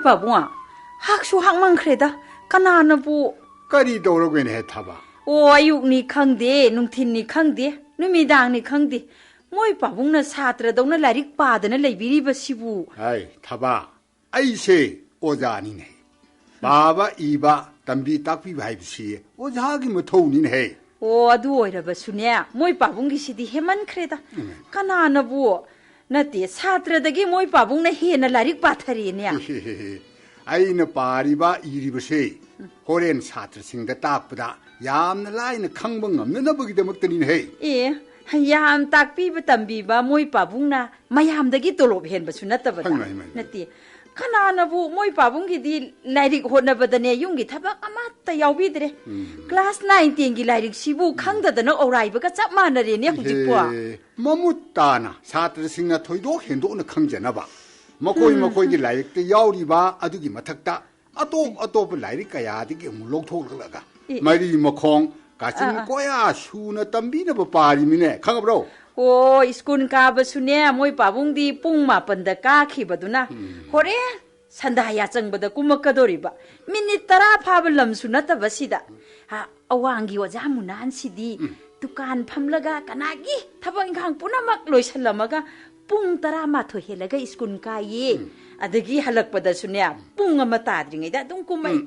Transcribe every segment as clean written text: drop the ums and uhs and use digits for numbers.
빠붕아, 학수 학만 그래다. 까나나부. 까리 떠오르긴 해 타봐. 오, 아육니 강대, 농틴니 강대, 누미당니 강대. 뭐이 빠붕나 사트라동나 라릭 빠드나 레비리바 시부. 아이, 타봐. 아이세 오자 아니네. 바바 이바 담비 딱비 바이브시 오자하기 뭐 토우니네. 오, 아두 오이라바 수냐. 뭐이 빠붕기 시디 해만 그래다. 까나나부. 나티 사트라다기 뭐이 빠붕나 해나 라릭 빠타리냐. 아이는 파리바 이리버세. 호렌 사트싱다 딱보다 얌나 라이는 강봉 없는 너버기 되먹더니네. 예. ꯌꯥꯝ ꯇꯥꯛꯄꯤꯕ ꯇꯝꯕꯤꯕ ꯃꯣꯏ ꯄꯥꯕꯨꯡꯅ ꯃꯌꯥꯝꯗꯒꯤ ꯇꯣꯂꯣꯞ ꯍꯦꯟꯕꯁꯨ ꯅꯠꯇꯕꯗ ꯅꯠꯇꯦ ꯀꯅꯥꯅꯕꯨ ꯃꯣꯏ ꯄꯥꯕꯨꯡꯒꯤꯗꯤ ꯂꯥꯏꯔꯤꯛ ꯍꯣꯠꯅꯕꯗꯅꯦ ꯌꯨꯝꯒꯤ ꯊꯕꯛ ꯑꯃꯠꯇ ꯌꯥꯎꯕꯤꯗ꯭ꯔꯦ ꯀ꯭ꯂꯥꯁ 9, 10ꯒꯤ ꯂꯥꯏꯔꯤꯛꯁꯤꯕꯨ ꯈꯪꯗꯗꯅ ꯑꯧꯔꯥꯏꯕꯒ ꯆꯞ ꯃꯥꯟꯅꯔꯦꯅꯦ ꯍꯧꯖꯤꯛꯄꯣ ꯃꯃꯨꯠ ꯇꯥꯅ ꯁꯥꯇ꯭ꯔꯁꯤꯡꯅ ꯊꯣꯏꯗꯣꯛ ꯍꯦꯟꯗꯣꯛꯅ ꯈꯪꯖꯅꯕ ꯃꯈꯣꯏꯒꯤ ꯂꯥꯏꯔꯤꯛꯇ ꯌꯥꯎꯔꯤꯕ ꯑꯗꯨꯒꯤ ꯃꯊꯛꯇ ꯑꯇꯣꯞ ꯂꯥꯏꯔꯤꯛ ꯀꯌꯥꯗꯒꯤ ꯑꯃꯨꯛ ꯂꯧꯊꯣꯛꯂꯒ ꯃꯔꯤ 머콩 가슴 꼬야 슈나 땀비나 바리미네 강abro 오 스쿨 가버수네 모이 바붕디 뿡마펀다 까키버두나 호레 산다야 정보다 꾸먹거도리바 미닛 따라 파블 럼수나다 버시다 아 어왕기 오자 무난 시디 두칸 팜라가 까나기 타방 강 뿌나막 로이살라마가 뿡 따라 마토 헬라가 스쿨 가예 아드기 할락버다수네 뿡 아마 따드링이다 동꾸마이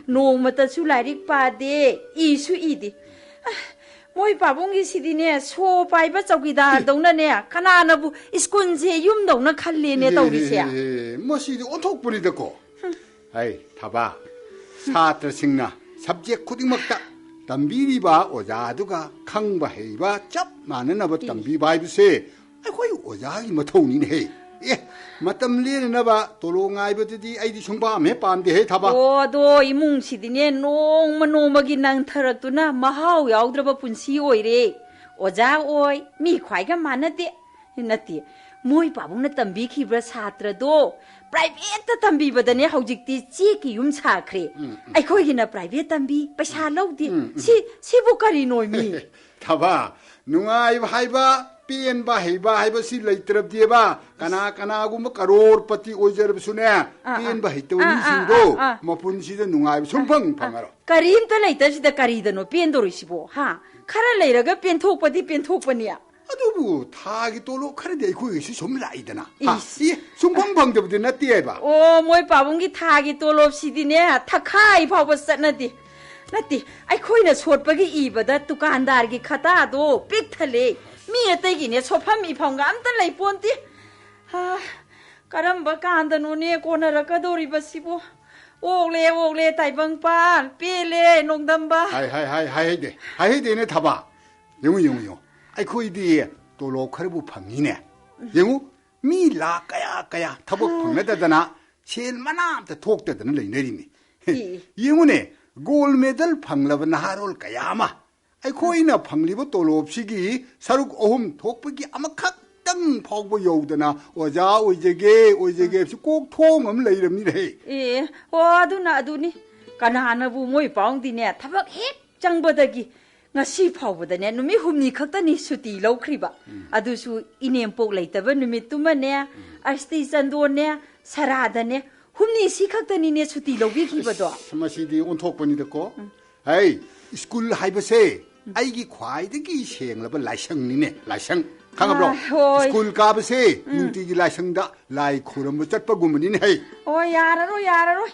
노마타수 라이릭 파데 이수 이디 모이 바봉기 시디네 소 파이바 쪽이다 동나네 카나나부 스콘제 юм동나 칼리네 떠우리시야 뭐시디 온톡분이 듣고 아이 타봐 사트싱나 sabject kudik makta tambiri ba ojaduga khangba heiba chap manana ba tambi bai se ai khoi ojagi mathoni ne ए मतम लेना बा तोलो ngai बदि आइदि सुंबा मे पामदे हे थाबा ओ दो इमुंग सिदिने नोंग मनोमगी नंग थरक्तुना महाव याउद्रबा पुंसी ओइरे ओजा ओइ मी ख्वाइगा मानते नति मोइ पाबुंगना तंबी खिब्रा छात्र दो प्राइवेट तंबी बदने हौजिकति चे कि युम छाखरे आइखोगिना प्राइवेट तंबी पैसा लौदि सिबु करि नोइमी थाबा नुंगाइ हाइबा पेन बा हेबा हाइबसी लैत्रब देबा कना गुम करोड़पति ओइजरबसुने पेन बा हेतवनि सिंदो मपुनसिद नुंगाइ सुंफंग फंगारो करीम त लैतसिद करिदनो पेन दोरिसिबो हा खरा लैरगा पेन थोकपदि पेन थोकपनिया अदुबु थागी तोलो खरदे अखोइसि सोम लाइदना हा इ सुंफंग फंगदबदि नतियबा ओ मोइ पाबुंगी थागी तोलो सिदिने थखाइ फावबस सनदि नति अखोइना सोटपगी इबदा दुकानदार की खाता दो पिक थले मी अतैगिने सोफम इफांगा अमता लैपोन्ति हा करम्ब कान्दनुने कोनरकदोरिबसिबो ओगले ताइबंग पार पेले नोंदम्बा हाय देने थाबा यमु अखोइदि तोलो खरबु फंगिने यमु मी ला कया थबक फंगददना सेल मनामत थोक्तदना लैनरिनि यमुने गोल्ड मेडल फंगलब नहारोल कयामा अखोइना फंगलिबो तोलोबसिगी सरुक अहुम थोकपगी अमखक्तंग फावबो यौदना ओजा ओइजेगे कोक थोंग अम लैरमनि रे ए ओ अदुनी कनानाबु मोइ पाउंदिने थबक हेक चंगबदगी ngasi phawbadane numi humni khaktani suti lawkhriba adusu inempok leitaba numit tumane asti chandone saradane humni si khaktani ne suti lawbi khibado samasidi onthokpani deko hai school haibase aigi khwaidagi senglaba laisang ni ne laisang khangabro school kabase nunti gi laisang da lai khuram chatpa gumni ne hai o yararo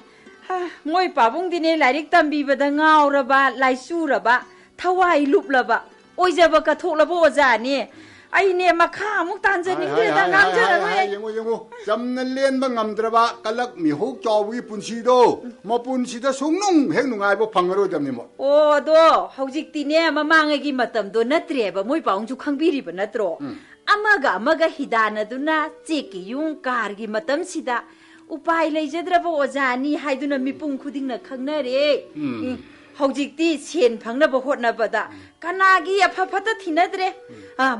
moi pabung dine lairik tambi bada ngauraba laisuraba thawai luplaba oijaba ka thoklaba ojani aine makha amuk tanjani da ngamjara yengo jamna lenba ngamdraba kalak mi hok chawgi punsido mo punsida sungnung hek nungai bo phangaro damni mo o do hojikti ne mamangagi matam do natreba moi paungju khangbiri ba natro amaga hidana duna cheki yung kargi matam sida upai leijadraba ojani haiduna mipung khudingna khangnare हौजिक्ति सेन फंगनब होटनबदा कनागी अफफता थिनद्रे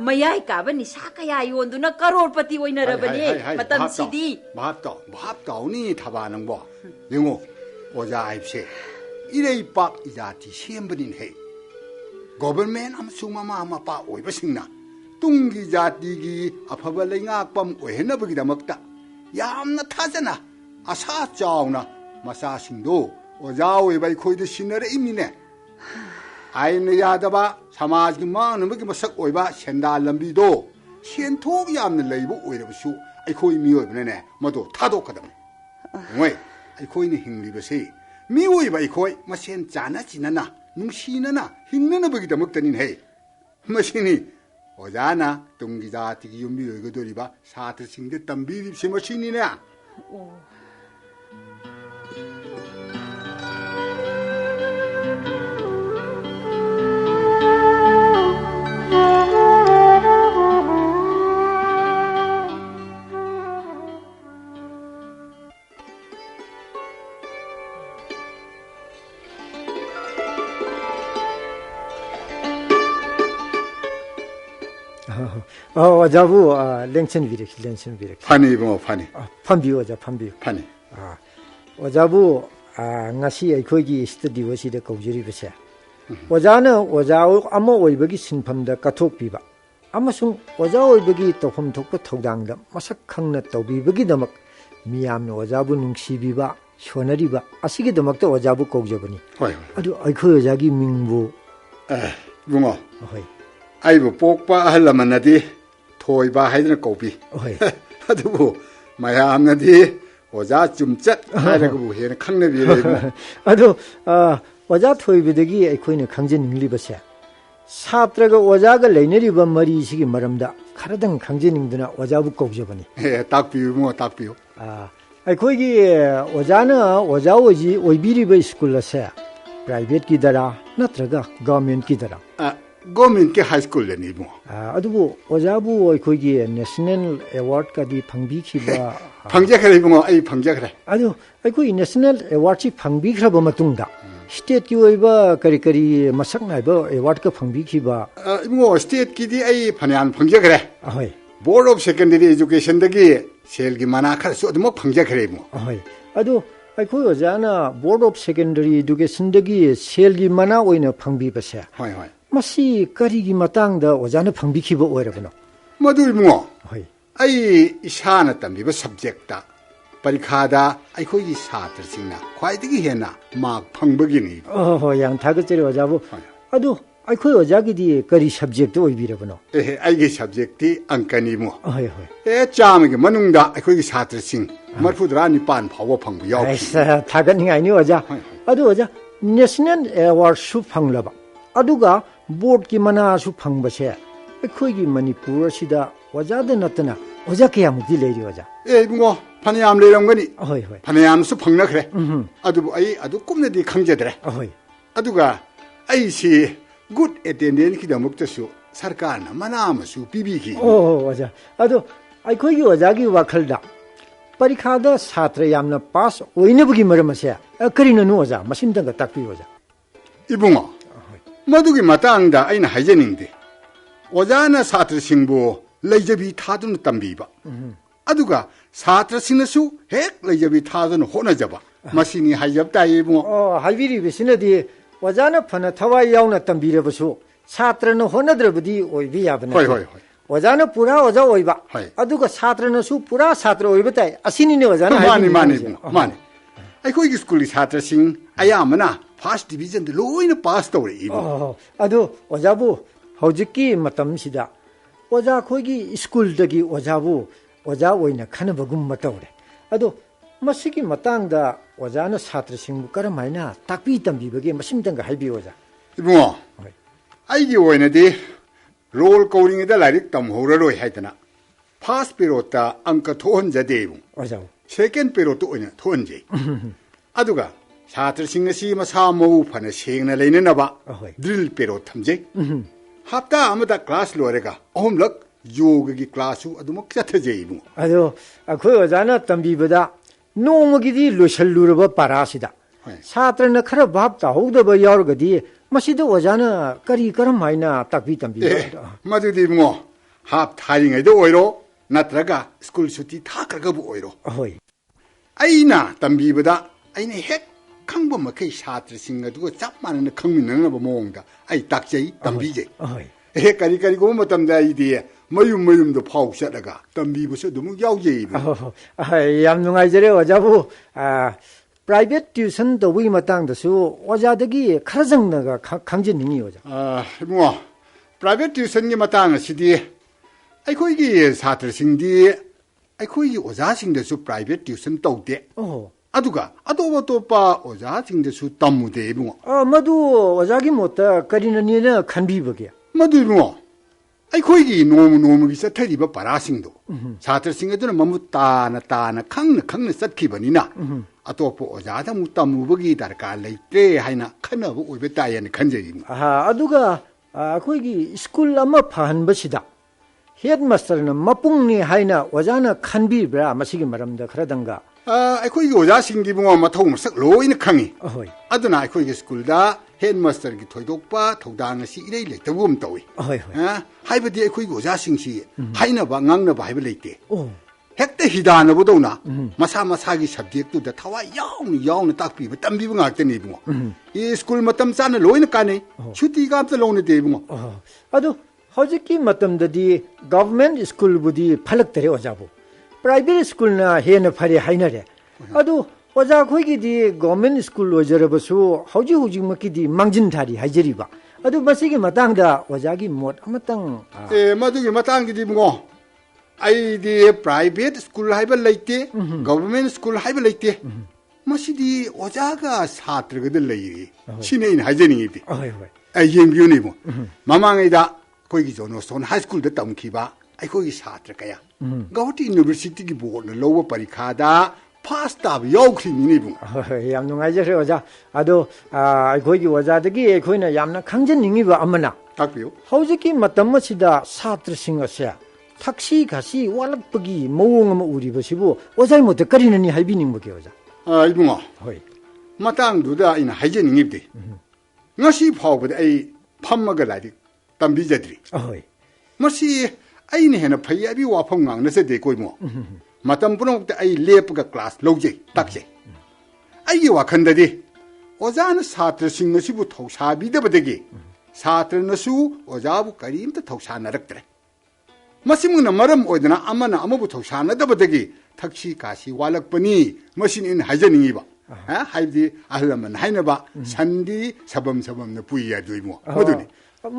मयाई काबनि साकया योन्दुना करोड़पति ओइनरबने मतम सिदी भाप ताउनी थबा नंगबो यंगो ओजा आइबसे इरेइ पाक इजाति सेमबनिन हे गवर्नमेंट अमसुंग मामा पा ओइबसिंगना तुंगी जातिगी अफबा लेंगाकपम ओहेनबगिदमक्ता यामना थाजना 아사 짜오나 마사싱도 오자오이 바이 코이도 신나래 이미네 아이는 야다바 사마지기 많은 마삭 오이바 샌달 람비도 현톡이 없는 레이브 오이라부수 아이 코이 미오이브네 모두 타독하다 왜 아이 코이는 힘리버세 미오이바 이 코이 마센 짜나 지나나 뭉시나나 힘내나 보기다 먹다닌 해 마시니 오자나 동기자티기 유미오이가 도리바 사트싱데 땀비립시 마시니네 오자부 랭천 비렉 파니 뭐 파니 판비 오자 판비 파니 오자부 ngasi akhoi study waside kaujuri bese ojana ojao amo oibagi sinphamda kathok piba amasung ojao oibagi tofam thokpa thodangda masak khangna tawbibagi damak miyamna ojabu nungsibiba shonariba asigi damakta ojabu kaujabani hoi adu akhoi ojagi mingbu bungo hoi 아이고 뽑바 할라만나디 토이바 하이드나 고비 hoi 아두고 마야암나디 오자 좀짜 하이라고 해는 캉네비레고 adu oja thoibidagi akhoi khangjen ninglibase 사트라가 오자가 레이너리바 머리시기 마람다 카라당 강제닝드나 오자부 꼽저버니 딱 비우 딱 비우 거기 오자나 오자오지 오이비리바 스쿨라세 프라이빗 기다라 나트라가 거버먼트 기다라 거버먼트 하이스쿨레니 뭐 아두부 오자부 거기 내셔널 어워드 가디 방비키바 방자그래 뭐 아이 방자그래 아두 거기 내셔널 어워드 방비크라바 마뚱다 스테이트 기 오이바 카리카리 마삭 나이바 어워드 가 방비키바 뭐 스테이트 기디 아이 파냐안 방자그래 아호이 보드 오브 세컨더리 에듀케이션데기 셀기 마나카 소드모 방자그래 뭐 아호이 아두 거기 오자나 보드 오브 세컨더리 에듀케이션데기 셀기 마나 오이나 방비바세 하이 하이 마시 까리기 마땅다 오자나 방비키바 오이라보노 마두이 뭐 하이 아이 이샤나 담비바 서브젝트다 परीक्षादा अखोगी छात्रसिंगना ख्वाइदगी हेना मार्क फंगबगिनी yang थागचरी ओजाबु अदु अखोय ओजागिदि करी सब्जेक्ट ओइबिरबनो ए आइगे सब्जेक्ट अंकनी मो होय होय ए चामगे मनुंगदा अखोगी छात्रसिंग मरफुदरा निपान फावो फंगबु याव ऐसा थागनिङाइनि ओजा अदु ओजा नेशनल अवार्ड सु फंगलबा अदुगा बोर्ड की मना सु फंगबसे अखोगी मणिपुर सिदा ओजादा नतना ओजा कयामुदि लेरि ओजा ए बुंगो 파니암 레랑거니 होय होय 파니암수 펑나 그래 아두 아이 아두 꿈내디 강제더래 होय 아두가 아이시 굿 에텐덴 기다목자수 सरकार나 마나마수 비비기 오 오자 아두 아이코기 오자기 와칼다 परीक्षादा छात्र यामना पास ओइनबुगी मरमसे करिननु ओजा मसिमदंगा ताक्पि ओजा 이붕어 마두기 마땅다 아이나 하이제닝데 오자나 छात्रसिंगबु 레이저비 타두는 담비바 아두가 छात्रसिंगसु हेक लेजबि थाजन होनजबा मसिनी हाइजबता इबुङो हाइबिरि बिसिनदि ओजाना फन थवाइ याउन तम्बिरबसु छात्रन होनद्रबदि ओइबि याबना होय होय होय ओजाना पुरा ओजा ओइबा अदुगा छात्रनसु पुरा छात्र ओइबताइ असिनिने ओजाना मानि मानि मानि आइखोइगि स्कुलि छात्रसिंग आयामना फर्स्ट डिभिजन दे लोइना पास तौरे इबु अदु ओजाबु हौजिकि मतमसिदा ओजा खोइगि स्कुल दगि ओजाबु ओजा ओइना खनबगुम मतौरे अदो मसिगी मतंगदा ओजाना छात्रसिंगबु करमाइना ताकपि तम्बिबगे मसिमदंगा हाइबि ओजा इबुङो आइगि ओइनादि रोल कौरिङदा लाइरिक तमहौररोय हाइतना फर्स्ट पेरोटा अंक थोहनजदेबु ओजा सेकेंड पेरोट ओइना थोहनजे अदुगा छात्रसिंगसि मसा मौ फना सेंगना लेननबा ड्रिल पेरोट थमजे हप्ता अमदा क्लास लोरेगा अहमलक योगगी क्लासु अदुमक चथजेइबु अदो अखोय ओजाना तम्बिबदा नोमगिदि लोसल्लुरबा पारासिदा छात्रन खर भाब ताहौदबा यारगदि मसिदो ओजाना करी करम हाइना ताकबि तम्बि मदुदि मो हाप थारिङैदो ओइरो नत्रगा स्कुल सुटी थाखरगबु ओइरो होय आइना तम्बिबदा आइना हेक खंब मखै छात्रसिंग अदुगो चाप मानन खंमिननबा मोंगदा आइ ताकजै तम्बिजे होय हे करी करी गो मतमदा इदि ꯃꯌꯨꯝꯗ ꯐꯥꯎ ꯆꯠꯂꯒ ꯇꯝꯕꯤꯕꯁꯨ ꯑꯗꯨꯝ ꯌꯥꯎꯖꯩꯕ. ꯌꯥꯝ ꯅꯨꯡꯉꯥꯏꯖꯔꯦ ꯑꯣꯖꯥꯕꯨ ꯄ꯭ꯔꯥꯏꯚꯦꯠ ꯇ꯭ꯌꯨꯁꯟ ꯇꯧꯕꯒꯤ ꯃꯇꯥꯡꯗꯁꯨ ꯑꯣꯖꯥꯗꯒꯤ ꯈꯔ ꯖꯪꯅꯒ ꯈꯪꯖꯅꯤꯡꯉꯤ ꯑꯣꯖꯥ. 이봉아, 프라이빗 튜션ꯒꯤ ꯃꯇꯥꯡ ꯑꯁꯤꯗꯤ ꯑꯩꯈꯣꯏꯒꯤ ꯁꯥꯇ꯭ꯔꯁꯤꯡꯗꯤ ꯑꯩꯈꯣꯏꯒꯤ ꯑꯣꯖꯥꯁꯤꯡꯗꯁꯨ ꯄ꯭ꯔꯥꯏꯚꯦꯠ ꯇ꯭ꯌꯨꯁꯟ ꯇꯧꯗꯦ. ꯑꯗꯨꯒ ꯑꯇꯣꯞꯄ ꯑꯣꯖꯥꯁꯤꯡꯗꯁꯨ ꯇꯝꯃꯨꯗꯦ 이봉아. ꯃꯗꯨ ꯑꯣꯖꯥꯒꯤ ꯃꯣꯠꯇ ꯀꯔꯤꯅꯅꯦꯅ ꯈꯟꯕꯤꯕꯒꯦ? ꯃꯗꯨ 이봉아, ꯑꯩꯈꯣꯏꯒꯤ ꯅꯣꯡꯃꯒꯤ ꯆꯠꯊꯔꯤꯕ ꯄꯔꯥꯁꯤꯡꯗꯣ ꯁꯥꯇ꯭ꯔꯁꯤꯡ ꯑꯗꯨꯅ ꯃꯃꯨꯠ ꯇꯥꯅ ꯈꯪꯅ ꯆꯠꯈꯤꯕꯅꯤꯅ ꯑꯇꯣꯞꯄ ꯑꯣꯖꯥꯗ ꯑꯃꯨꯛ ꯇꯝꯃꯨꯕꯒꯤ ꯗꯔꯀꯥꯔ ꯂꯩꯇ꯭ꯔꯦ ꯍꯥꯏꯅ ꯈꯟꯅꯕ ꯑꯣꯏꯕ ꯇꯥꯏꯌꯦꯅ ꯈꯟꯖꯩ. ꯑꯗꯨꯒ ꯑꯩꯈꯣꯏꯒꯤ ꯁ꯭ꯀꯨꯜ ꯑꯃ ꯐꯍꯟꯕꯁꯤꯗ ꯍꯦꯗ ꯃꯥꯁꯇꯔꯅ ꯃꯄꯨꯡꯅꯤ ꯍꯥꯏꯅ ꯑꯣꯖꯥꯅ ꯈꯟꯕꯤꯕ꯭ꯔꯥ? ꯃꯁꯤꯒꯤ ꯃꯔꯝꯗ ꯈꯔꯗꯪꯒ. ꯑꯩꯈꯣꯏꯒꯤ ꯑꯣꯖꯥꯁꯤꯡꯗꯤ ꯏꯕꯨꯡꯉꯣ ꯃꯊꯧ ꯃꯁꯛ ꯂꯣꯏꯅ ꯈꯪꯉꯤ. ꯑꯗꯨꯅ ꯑꯩꯈꯣꯏꯒꯤ ꯁ꯭ꯀꯨꯜꯗ ꯍꯦꯗ ꯃꯥꯁꯇꯔꯒꯤ ꯊꯣꯏꯗꯣꯛꯄ ꯊꯧꯗꯥꯡ ꯑꯁꯤ ꯏꯔꯩ ꯂꯩꯇꯕꯒꯨꯝ ꯇꯧꯏ. ꯍꯥꯏꯕꯗꯤ ꯑꯩꯈꯣꯏꯒꯤ ꯑꯣꯖꯥꯁꯤꯡꯁꯤ ꯍꯥꯏꯅꯕ ꯉꯥꯡꯅꯕ ꯍꯥꯏꯕ ꯂꯩꯇꯦ. ꯍꯦꯛꯇ ꯍꯤꯗꯥꯅꯕꯗꯧꯅ ꯃꯁꯥꯒꯤ ꯁꯕꯖꯦꯛꯇꯨꯗ ꯊꯋꯥꯏ ꯌꯥꯎꯅ ꯇꯥꯛꯄꯤꯕ ꯇꯝꯕꯤꯕ ꯉꯥꯛꯇꯅꯤ 이봉ꯉꯣ. ꯁ꯭ꯀꯨꯜ ꯃꯇꯝ ꯆꯥꯅ ꯂꯣꯏꯅ ꯀꯥꯟꯅꯩ. ꯁꯨꯇꯤꯒ ꯑꯝꯇ ꯂꯧꯅꯗꯦ 이봉ꯉꯣ. ꯑꯗꯨ ꯍꯧꯖꯤꯛꯀꯤ ꯃꯇꯝꯗꯗꯤ ꯒꯚꯔꯟꯃꯦꯟꯠ ꯁ꯭ꯀꯨꯜꯕꯨꯗꯤ ꯐꯠꯂꯛꯇꯔꯦ ꯑꯣꯖꯥꯕꯨ. ꯄ꯭ꯔꯥꯏꯚꯦꯠ ꯁ꯭ꯀꯨꯜꯅ ꯍꯦꯟꯅ ꯐꯔꯦ ꯍꯥꯏꯅꯔꯦ. ꯑꯗꯨ ꯑꯣꯖꯥ ꯑꯩꯈꯣꯏꯒꯤꯗꯤ ꯒꯚꯔꯟꯃꯦꯟꯠ ꯁ꯭ꯀꯨꯜ ꯑꯣꯏꯖꯔꯕꯁꯨ ꯍꯧꯖꯤꯛꯃꯛꯀꯤꯗꯤ ꯃꯥꯡꯖꯤꯟ ꯊꯥꯔꯤ ꯍꯥꯏꯖꯔꯤꯕ. ꯑꯗꯨ ꯃꯁꯤꯒꯤ ꯃꯇꯥꯡꯗ ꯑꯣꯖꯥꯒꯤ ꯃꯣꯠ ꯑꯃꯇꯪ. ꯃꯗꯨꯒꯤ ꯃꯇꯥꯡꯒꯤꯗꯤ 이봉ꯉꯣ, ꯑꯩꯗꯤ ꯄ꯭ꯔꯥꯏꯚꯦꯠ ꯁ꯭ꯀꯨꯜ ꯍꯥꯏꯕ ꯂꯩꯇꯦ, ꯒꯚꯔꯟꯃꯦꯟꯠ ꯁ꯭ꯀꯨꯜ ꯍꯥꯏꯕ ꯂꯩꯇꯦ. ꯃꯁꯤꯗꯤ ꯑꯣꯖꯥꯒ ꯁꯥꯇ꯭ꯔꯒꯗ ꯂꯩꯔꯤ. ꯁꯤꯅꯤ ꯑꯩꯅ ꯍꯥꯏꯖꯅꯤꯡꯉꯤꯗꯤ. ꯌꯦꯡꯕꯤꯌꯨꯅꯦ 이봉ꯉꯣ. ꯃꯃꯥꯡꯉꯩꯗ ꯑꯩꯈꯣꯏꯒꯤ ꯖꯣꯅꯣꯁꯇꯣꯟ ꯍꯥꯏ ꯁ꯭ꯀꯨꯜꯗ ꯇꯝꯈꯤꯕ ꯑꯩꯈꯣꯏꯒꯤ ꯁꯥꯇ꯭ꯔ ꯀꯌꯥ ꯒꯧꯍꯥꯇꯤ ꯌꯨꯅꯤꯚꯔꯁꯤꯇꯤꯒꯤ ꯕꯣꯔꯗꯅ ꯂꯧꯕ ꯄꯔꯤꯈꯥꯗ ꯐꯥꯁ ꯇꯥꯕ ꯌꯥꯎꯈ꯭ꯔꯤꯅꯤꯅꯦ 이봉ꯉꯣ. ꯌꯥꯝ ꯅꯨꯡꯉꯥꯏꯖꯔꯦ ꯑꯣꯖꯥ. ꯑꯗꯣ ꯑꯩꯈꯣꯏꯒꯤ ꯑꯣꯖꯥꯗꯒꯤ ꯑꯩꯈꯣꯏꯅ ꯌꯥꯝꯅ ꯈꯪꯖꯅꯤꯡꯉꯤꯕ ꯑꯃꯅ ꯇꯥꯛꯄꯤꯌꯨ. ꯍꯧꯖꯤꯛꯀꯤ ꯃꯇꯝ ꯑꯁꯤꯗ ꯁꯥꯇ꯭ꯔꯁꯤꯡ ꯑꯁꯦ ꯊꯛꯁꯤ ꯈꯥꯁꯤ ꯋꯥꯠꯂꯛꯄꯒꯤ ꯃꯑꯣꯡ ꯑꯃ ꯎꯔꯤꯕꯁꯤꯕꯨ ꯑꯣꯖꯥꯒꯤ ꯃꯣꯠꯇ ꯀꯔꯤꯅꯅꯤ ꯍꯥꯏꯕꯤꯅꯤꯡꯕꯒꯦ ꯑꯣꯖꯥ? 이봉ꯉꯣ, ꯃꯇꯥꯡꯗꯨꯗ ꯑꯩꯅ ꯍꯥꯏꯖꯅꯤꯡꯉꯤꯕꯗꯤ ꯉꯁꯤ ꯐꯥꯎꯕꯗ ꯑꯩ ꯐꯝꯃꯒ ꯂꯥꯏꯔꯤꯛ ꯇꯝꯕꯤꯖꯗ꯭ꯔꯤ. ꯃꯁꯤ ꯑꯩꯅ ꯍꯦꯟꯅ ꯐꯩ ꯍꯥꯏꯕꯒꯤ ꯋꯥꯐꯝ ꯉꯥꯡꯅꯖꯗꯦꯀꯣ 이봉ꯉꯣ. ꯃꯇꯝ ꯄꯨꯝꯅꯃꯛꯇ ꯑꯩ ꯂꯦꯞꯄꯒ ꯀ꯭ꯂꯥꯁ ꯂꯧꯖꯩ, ꯇꯥꯛꯆꯩ. ꯑꯩꯒꯤ ꯋꯥꯈꯜꯗꯗꯤ ꯑꯣꯖꯥꯅ ꯁꯥꯇ꯭ꯔꯁꯤꯡ ꯑꯁꯤꯕꯨ ꯊꯧꯁꯥꯕꯤꯗꯕꯗꯒꯤ ꯁꯥꯇ꯭ꯔꯅꯁꯨ ꯑꯣꯖꯥꯕꯨ ꯀꯔꯤꯝꯇ ꯊꯧꯁꯥꯅꯔꯛꯇ꯭ꯔꯦ. ꯃꯁꯤꯃꯛꯅ ꯃꯔꯝ ꯑꯣꯏꯗꯅ ꯑꯃꯅ ꯑꯃꯕꯨ ꯊꯧꯁꯥꯅꯗꯕꯗꯒꯤ ꯊꯛꯁꯤ ꯈꯥꯁꯤ ꯋꯥꯠꯂꯛꯄꯅꯤ. ꯃꯁꯤꯅꯤ ꯑꯩꯅ ꯍꯥꯏꯖꯅꯤꯡꯉꯤꯕ. ꯍꯥꯏꯕꯗꯤ ꯑꯍꯜ ꯂꯃꯟ ꯍꯥꯏꯅꯕ ꯁꯟꯗꯤ ꯁꯕꯝꯅ ꯄꯨꯏ ꯍꯥꯏꯕꯗꯨ 이봉ꯉꯣ.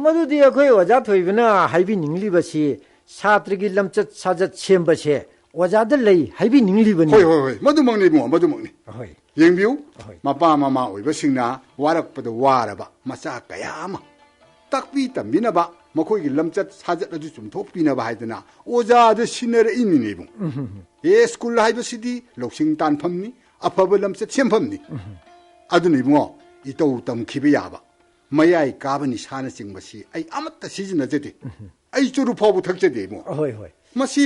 ꯃꯗꯨꯗꯤ ꯑꯩꯈꯣꯏ ꯑꯣꯖꯥ ꯊꯣꯏꯕꯅ ꯍꯥꯏꯕꯤꯅꯤꯡꯂꯤꯕꯁꯤ ꯁꯥꯇ꯭ꯔꯒꯤ ꯂꯝꯆꯠ ꯁꯥꯖꯠ ꯁꯦꯝꯕꯁꯦ ꯑꯣꯖꯥꯗ ꯂꯩ ꯍꯥꯏꯕꯤꯅꯤꯡꯂꯤꯕꯅꯤ. ꯃꯗꯨꯃꯛꯅꯤ 이봉ꯉꯣ, ꯃꯗꯨꯃꯛꯅꯤ. ꯌꯦꯡꯕꯤꯌꯨ, ꯃꯄꯥ ꯃꯃꯥ ꯑꯣꯏꯕꯁꯤꯡꯅ ꯋꯥꯔꯛꯄꯗ ꯋꯥꯔꯕ ꯃꯆꯥ ꯀꯌꯥ ꯑꯃ ꯇꯥꯛꯄꯤ ꯇꯝꯕꯤꯅꯕ, ꯃꯈꯣꯏꯒꯤ ꯂꯝꯆꯠ ꯁꯥꯖꯠ ꯑꯗꯨ ꯆꯨꯝꯊꯣꯛꯄꯤꯅꯕ ꯍꯥꯏꯗꯅ ꯑꯣꯖꯥꯗ ꯁꯤꯟꯅꯔꯛꯏꯅꯤꯅꯦ 이봉ꯉꯣ. ꯁ꯭ꯀꯨꯜ ꯍꯥꯏꯕꯁꯤꯗꯤ ꯂꯧꯁꯤꯡ ꯇꯥꯟꯐꯝꯅꯤ, ꯑꯐꯕ ꯂꯝꯆꯠ ꯁꯦꯝꯐꯝꯅꯤ. ꯑꯗꯨꯅ 이봉ꯉꯣ, ꯏꯇꯧ ꯇꯝꯈꯤꯕ ꯌꯥꯕ ꯃꯌꯥꯏ ꯀꯥꯕ ꯅꯤꯁꯥꯅꯆꯤꯡꯕꯁꯤ ꯑꯩ ꯑꯃꯠꯇ ꯁꯤꯖꯤꯟꯅꯖꯗꯦ. ꯑꯩ ꯆꯨꯔꯨꯞ ꯐꯥꯎꯕ ꯊꯛꯆꯗꯦ 이봉ꯉꯣ. ꯃꯁꯤ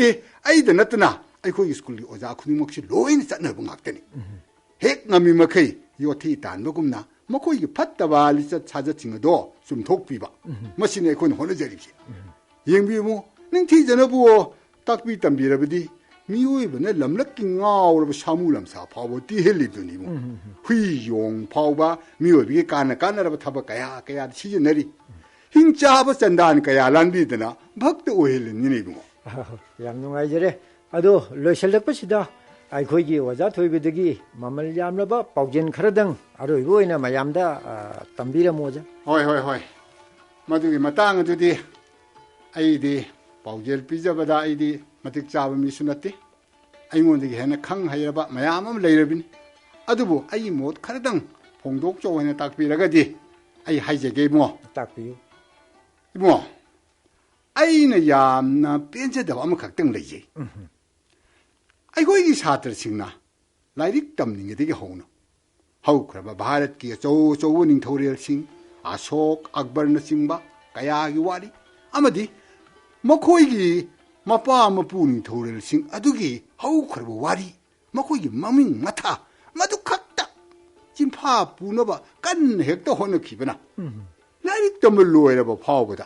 ꯑꯩꯗ ꯅꯠꯇꯅ ꯑꯩꯈꯣꯏꯒꯤ ꯁ꯭ꯀꯨꯜꯒꯤ ꯑꯣꯖꯥ ꯈꯨꯗꯤꯡꯃꯛꯁꯤ ꯂꯣꯏꯅ ꯆꯠꯅꯕ ꯉꯥꯛꯇꯅꯤ. ꯍꯦꯛ ꯉꯝꯃꯤ ꯃꯈꯩ ꯌꯣꯠꯊꯤ ꯇꯥꯟꯕꯒꯨꯝꯅ ꯃꯈꯣꯏꯒꯤ ꯐꯠꯇꯕ ꯂꯤꯆꯠ ꯁꯥꯖꯠꯁꯤꯡ ꯑꯗꯣ ꯆꯨꯝꯊꯣꯛꯄꯤꯕ. ꯃꯁꯤꯅꯤ ꯑꯩꯈꯣꯏꯅ ꯍꯣꯠꯅꯖꯔꯤꯕꯁꯤ. ꯌꯦꯡꯕꯤꯌꯨ, ꯅꯤꯡꯊꯤꯖꯅꯕꯨ ꯇꯥꯛꯄꯤ ꯇꯝꯕꯤꯔꯕꯗꯤ ꯃꯤꯑꯣꯏꯕꯅ ꯂꯝꯂꯛꯀꯤ ꯉꯥꯎꯔꯕ ꯁꯥꯃꯨ ꯂꯝꯁꯥ ꯐꯥꯎꯕ ꯇꯤꯍꯜꯂꯤꯗꯨꯅꯤ ꯏꯕꯨꯡ. ꯍꯨꯏ ꯌꯣꯡ ꯐꯥꯎꯕ ꯃꯤꯑꯣꯏꯕꯒꯤ ꯀꯥꯟꯅꯔꯕ ꯊꯕꯛ ꯀꯌꯥ ꯁꯤꯖꯤꯟꯅꯔꯤ. ꯍꯤꯡ ꯆꯥꯕ ꯆꯟꯗꯥꯟ ꯀꯌꯥ ꯂꯥꯟꯕꯤꯗꯅ ꯚꯛꯇ ꯑꯣꯏꯍꯜꯂꯤꯅꯤ ꯏꯕꯨꯡ. ꯌꯥꯝ ꯅꯨꯡꯉꯥꯏꯖꯔꯦ. ꯑꯗꯣ ꯂꯣꯏꯁꯤꯜꯂꯛꯄꯁꯤꯗ ꯑꯩꯈꯣꯏꯒꯤ ꯑꯣꯖꯥ ꯊꯣꯏꯕꯗꯒꯤ ꯃꯃꯜ ꯌꯥꯝꯂꯕ ꯄꯥꯎꯖꯦꯜ ꯈꯔꯗꯪ ꯑꯔꯣꯏꯕ ꯑꯣꯏꯅ ꯃꯌꯥꯝꯗ ꯇꯝꯕꯤꯔꯝꯃꯣ ꯑꯣꯖꯥ. ꯍꯣꯏ. ꯃꯗꯨꯒꯤ ꯃꯇꯥꯡ ꯑꯗꯨꯗꯤ ꯑꯩꯗꯤ ꯄꯥꯎꯖꯦꯜ ꯄꯤꯖꯕꯗ ꯑꯩꯗꯤ ꯃꯇꯤꯛ ꯆꯥꯕ ꯃꯤꯁꯨ ꯅꯠꯇꯦ. ꯑꯩꯉꯣꯟꯗꯒꯤ ꯍꯦꯟꯅ ꯈꯪ ꯍꯩꯔꯕ ꯃꯌꯥꯝ ꯑꯃ ꯂꯩꯔꯕꯅꯤ. ꯑꯗꯨꯕꯨ ꯑꯩꯒꯤ ꯃꯣꯠ ꯈꯔꯗꯪ ꯐꯣꯡꯗꯣꯛꯆꯧ ꯍꯥꯏꯅ ꯇꯥꯛꯄꯤꯔꯒꯗꯤ ꯑꯩ ꯍꯥꯏꯖꯒꯦ ꯏꯕꯨꯡꯉꯣ. ꯇꯥꯛꯄꯤꯌꯨ. 이봉아, ꯑꯩꯅ ꯌꯥꯝꯅ ꯄꯦꯟꯖꯗꯕ ꯑꯃꯈꯛꯇꯪ ꯂꯩꯖꯩ. ꯑꯩꯈꯣꯏꯒꯤ ꯁꯥꯇ꯭ꯔꯁꯤꯡꯅ ꯂꯥꯏꯔꯤꯛ ꯇꯝꯅꯤꯡꯉꯩꯗꯒꯤ ꯍꯧꯅ ꯍꯧꯈ꯭ꯔꯕ ꯚꯥꯔꯠꯀꯤ ꯑꯆꯧꯕ ꯅꯤꯡꯊꯧꯔꯦꯜꯁꯤꯡ ꯑꯁꯣꯛ ꯑꯛꯕꯔꯅꯆꯤꯡꯕ ꯀꯌꯥꯒꯤ ꯋꯥꯔꯤ ꯑꯃꯗꯤ ꯃꯈꯣꯏꯒꯤ ꯃꯄꯥ ꯃꯄꯨ ꯅꯤꯡꯊꯧꯔꯦꯜꯁꯤꯡ ꯑꯗꯨꯒꯤ ꯍꯧꯈ꯭ꯔꯕ ꯋꯥꯔꯤ, ꯃꯈꯣꯏꯒꯤ ꯃꯃꯤꯡ ꯃꯊꯥ ꯃꯗꯨ ꯈꯛꯇ ꯆꯤꯟꯐꯥ ꯄꯨꯅꯕ ꯀꯟꯅ ꯍꯦꯛꯇ ꯍꯣꯠꯅꯈꯤꯕꯅ ꯂꯥꯏꯔꯤꯛ ꯇꯝꯕ ꯂꯣꯏꯔꯕ ꯐꯥꯎꯕꯗ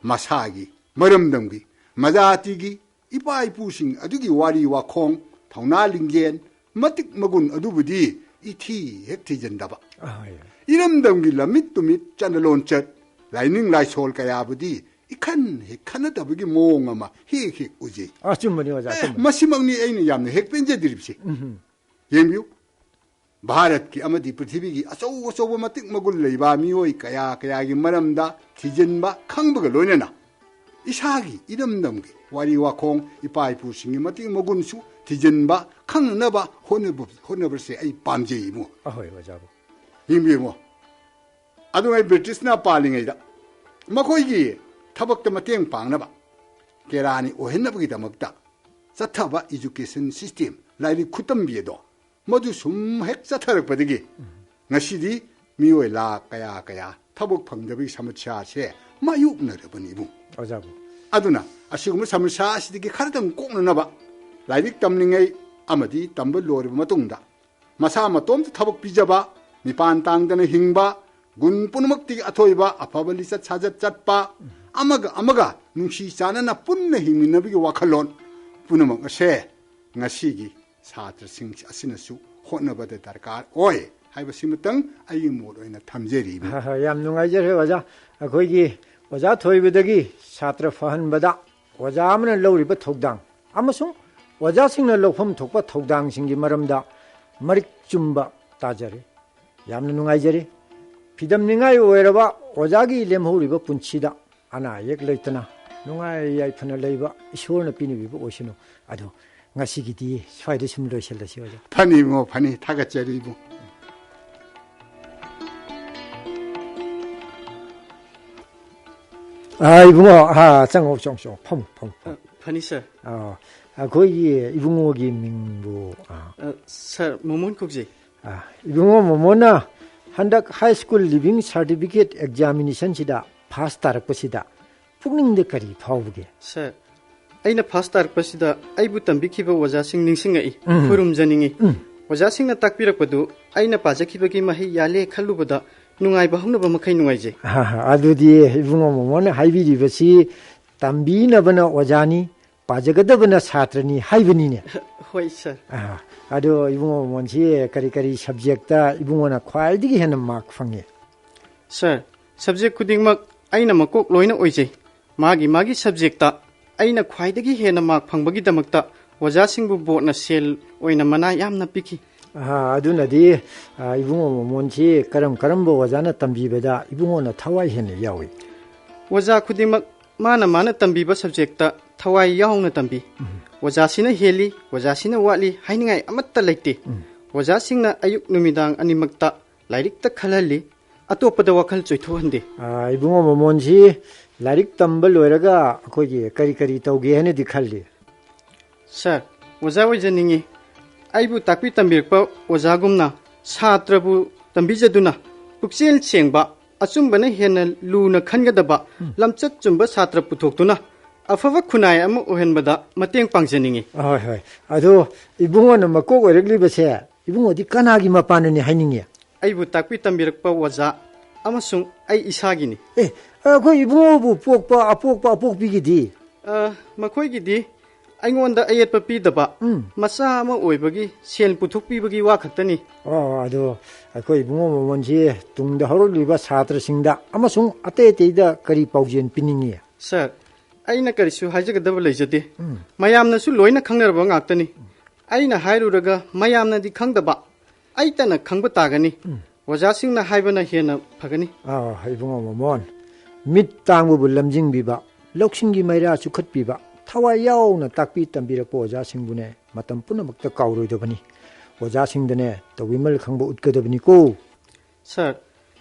ꯃꯁꯥꯒꯤ ꯃꯔꯝꯗꯝꯒꯤ ꯃꯖꯥꯇꯤꯒꯤ ꯏꯄꯥ ꯏꯄꯨꯁꯤꯡ ꯑꯗꯨꯒꯤ ꯋꯥꯔꯤ ꯋꯥꯈꯣꯡ ꯊꯧꯅꯥ ꯂꯤꯡꯖꯦꯜ ꯃꯇꯤꯛ ꯃꯒꯨꯟ ꯑꯗꯨꯕꯨꯗꯤ ꯏꯊꯤ ꯍꯦꯛ ꯊꯤꯖꯤꯟꯗꯕ, ꯏꯔꯝꯗꯝꯒꯤ ꯂꯝꯃꯤꯠ ꯇꯨꯃꯤꯠ ꯆꯠꯅ ꯂꯣꯟꯆꯠ ꯂꯥꯏꯅꯤꯡ ꯂꯥꯏꯁꯣꯜ ꯀꯌꯥꯕꯨꯗꯤ 이칸 칸나다버기 몽아마 헤헤 우지 춤머니 오자 춤머니 마시막니 에이는 얌네 핵변제 드립시 옌비우 바렛기 아마디 프리티비기 아소고소보 마틱 먹을 레이바 미오이 까야기 마람다 디젠바 캉버가 로네나 이사기 이름넘기 와리와 콩 이파이푸싱이 마틱 먹은수 디젠바 캉나바 호너버세 아이 밤제이무 아호이 오자부 옌비우 아동아이 브리티스나 팔링이다 마코이기 타박다 마팅 방나바 게라니 오헨나버기다 사타바 이주케이션 시스템 라이리 쿠덤비에도 모두 숨핵 사타락바디기 나시디 미오일라 까야 타복 방답이 사무차세 마육너려버니부 오자부 아두나 아시고물 사무차시디기 카르담 꼭 넣나봐 라이릭 담링의 아마디 담벌 로르브 마동다 마사마 톰트 타복 비자바 미판 땅다는 힝바 군 뿌누먹디기 아토이바 아파벌리사 찾아짰바 아마가 눈시자나나 뿐네 힘이나비기 와칼론 뿌누먹 어세 나시기 사트싱 아시나수 호너버데 다르카 오이 하이버시무땅 아이 모로이나 탐제리 얌 누가이저해 오자 거기 오자 토이베더기 사트르 파한바다 오자 아무는 러우리버 톡당 아무송 오자싱나 lokpham thokpa thodang singgi maramda marik chumba tajari 얌 누가이저리 비담닝아이 오에라바 오자기 렘호리버 punchida ana yek leitana nungai yai phana leiba ishorna pinibibo osino ado ngasigidi swaide simlo shelasi oja 파니 타가짜리부 이붕어 짱옥정쇼 펌 파니 sir 거기 이붕어기 민부 sir 모몬국지 이붕어 모모나 한dak 하이스쿨 리빙 서티피케이트 examination sida pass tarakpasida pukningde kari phawbuge sir aina pass tarakpasida aibu tambikhiba wajasing ningsingai khurumjaningi wajasingna takpirakpadu aina pajakhibagi mahi yale khallubada nungaiba hunaba makai nungaije adudi ibungo momone haibiribasi tambinabana wajani pajagadabana satrani haibani hoi sir ado ibungo monchi kari subjecta ibungona khwaidigi hena mark fange sir subject kudingmak aina makok loina oije magi subjecta aina khwaidagi hena mark phangbagi damakta wajasingbu botna sel oina mana yamna piki adunadi ibungo monchi karambo wajana tambibeda ibungona thawai hena yawi waja kudingmak mana tambiba subjecta thawai yawna tambi wajasina heli wajasina wali hainingai amatta leite wajasingna ayuk numidang animakta lairikta khalali atopada wakhal choithohande ibungo momonji lairik tambal loiraga akogi kari tawge hene dikhalli sir waja wajaningi aibu takpi tambirpa wajagumna satrabu tambijaduna pukchel chengba achumbana hena luna khangadaba lamchat chumba satra puthokduna afava khunai am ohenbada mateng pangjaningi hoi ado ibungo na makok oregli base ibungo di kanagi mapanani hainingi aibu takpi tambirakpa waja amasung ai isagini ko ibungo bu pokpa apokbigidi makhoi aingonda ayetpa pidaba masa ama oibagi sel puthokpibagi wa khaktani ado akoi ibungo momonji tungda horoliba satra singda amasung ateida kari paujen piningi sir aina karisu hajagadaba leijade mayamna su loina khangnarba ngaktani aina hairuraga mayamna di khangdaba aitana khangba tagani wajasingna haibana hena phagani ibungo momon mit tangbu lamjing biba loksingi maira chu khatpiba thawai yauna takpi tambirakpo wajasingune matam punamakta kauroidobani wajasingdane tawimal khangba utkadabani ko sir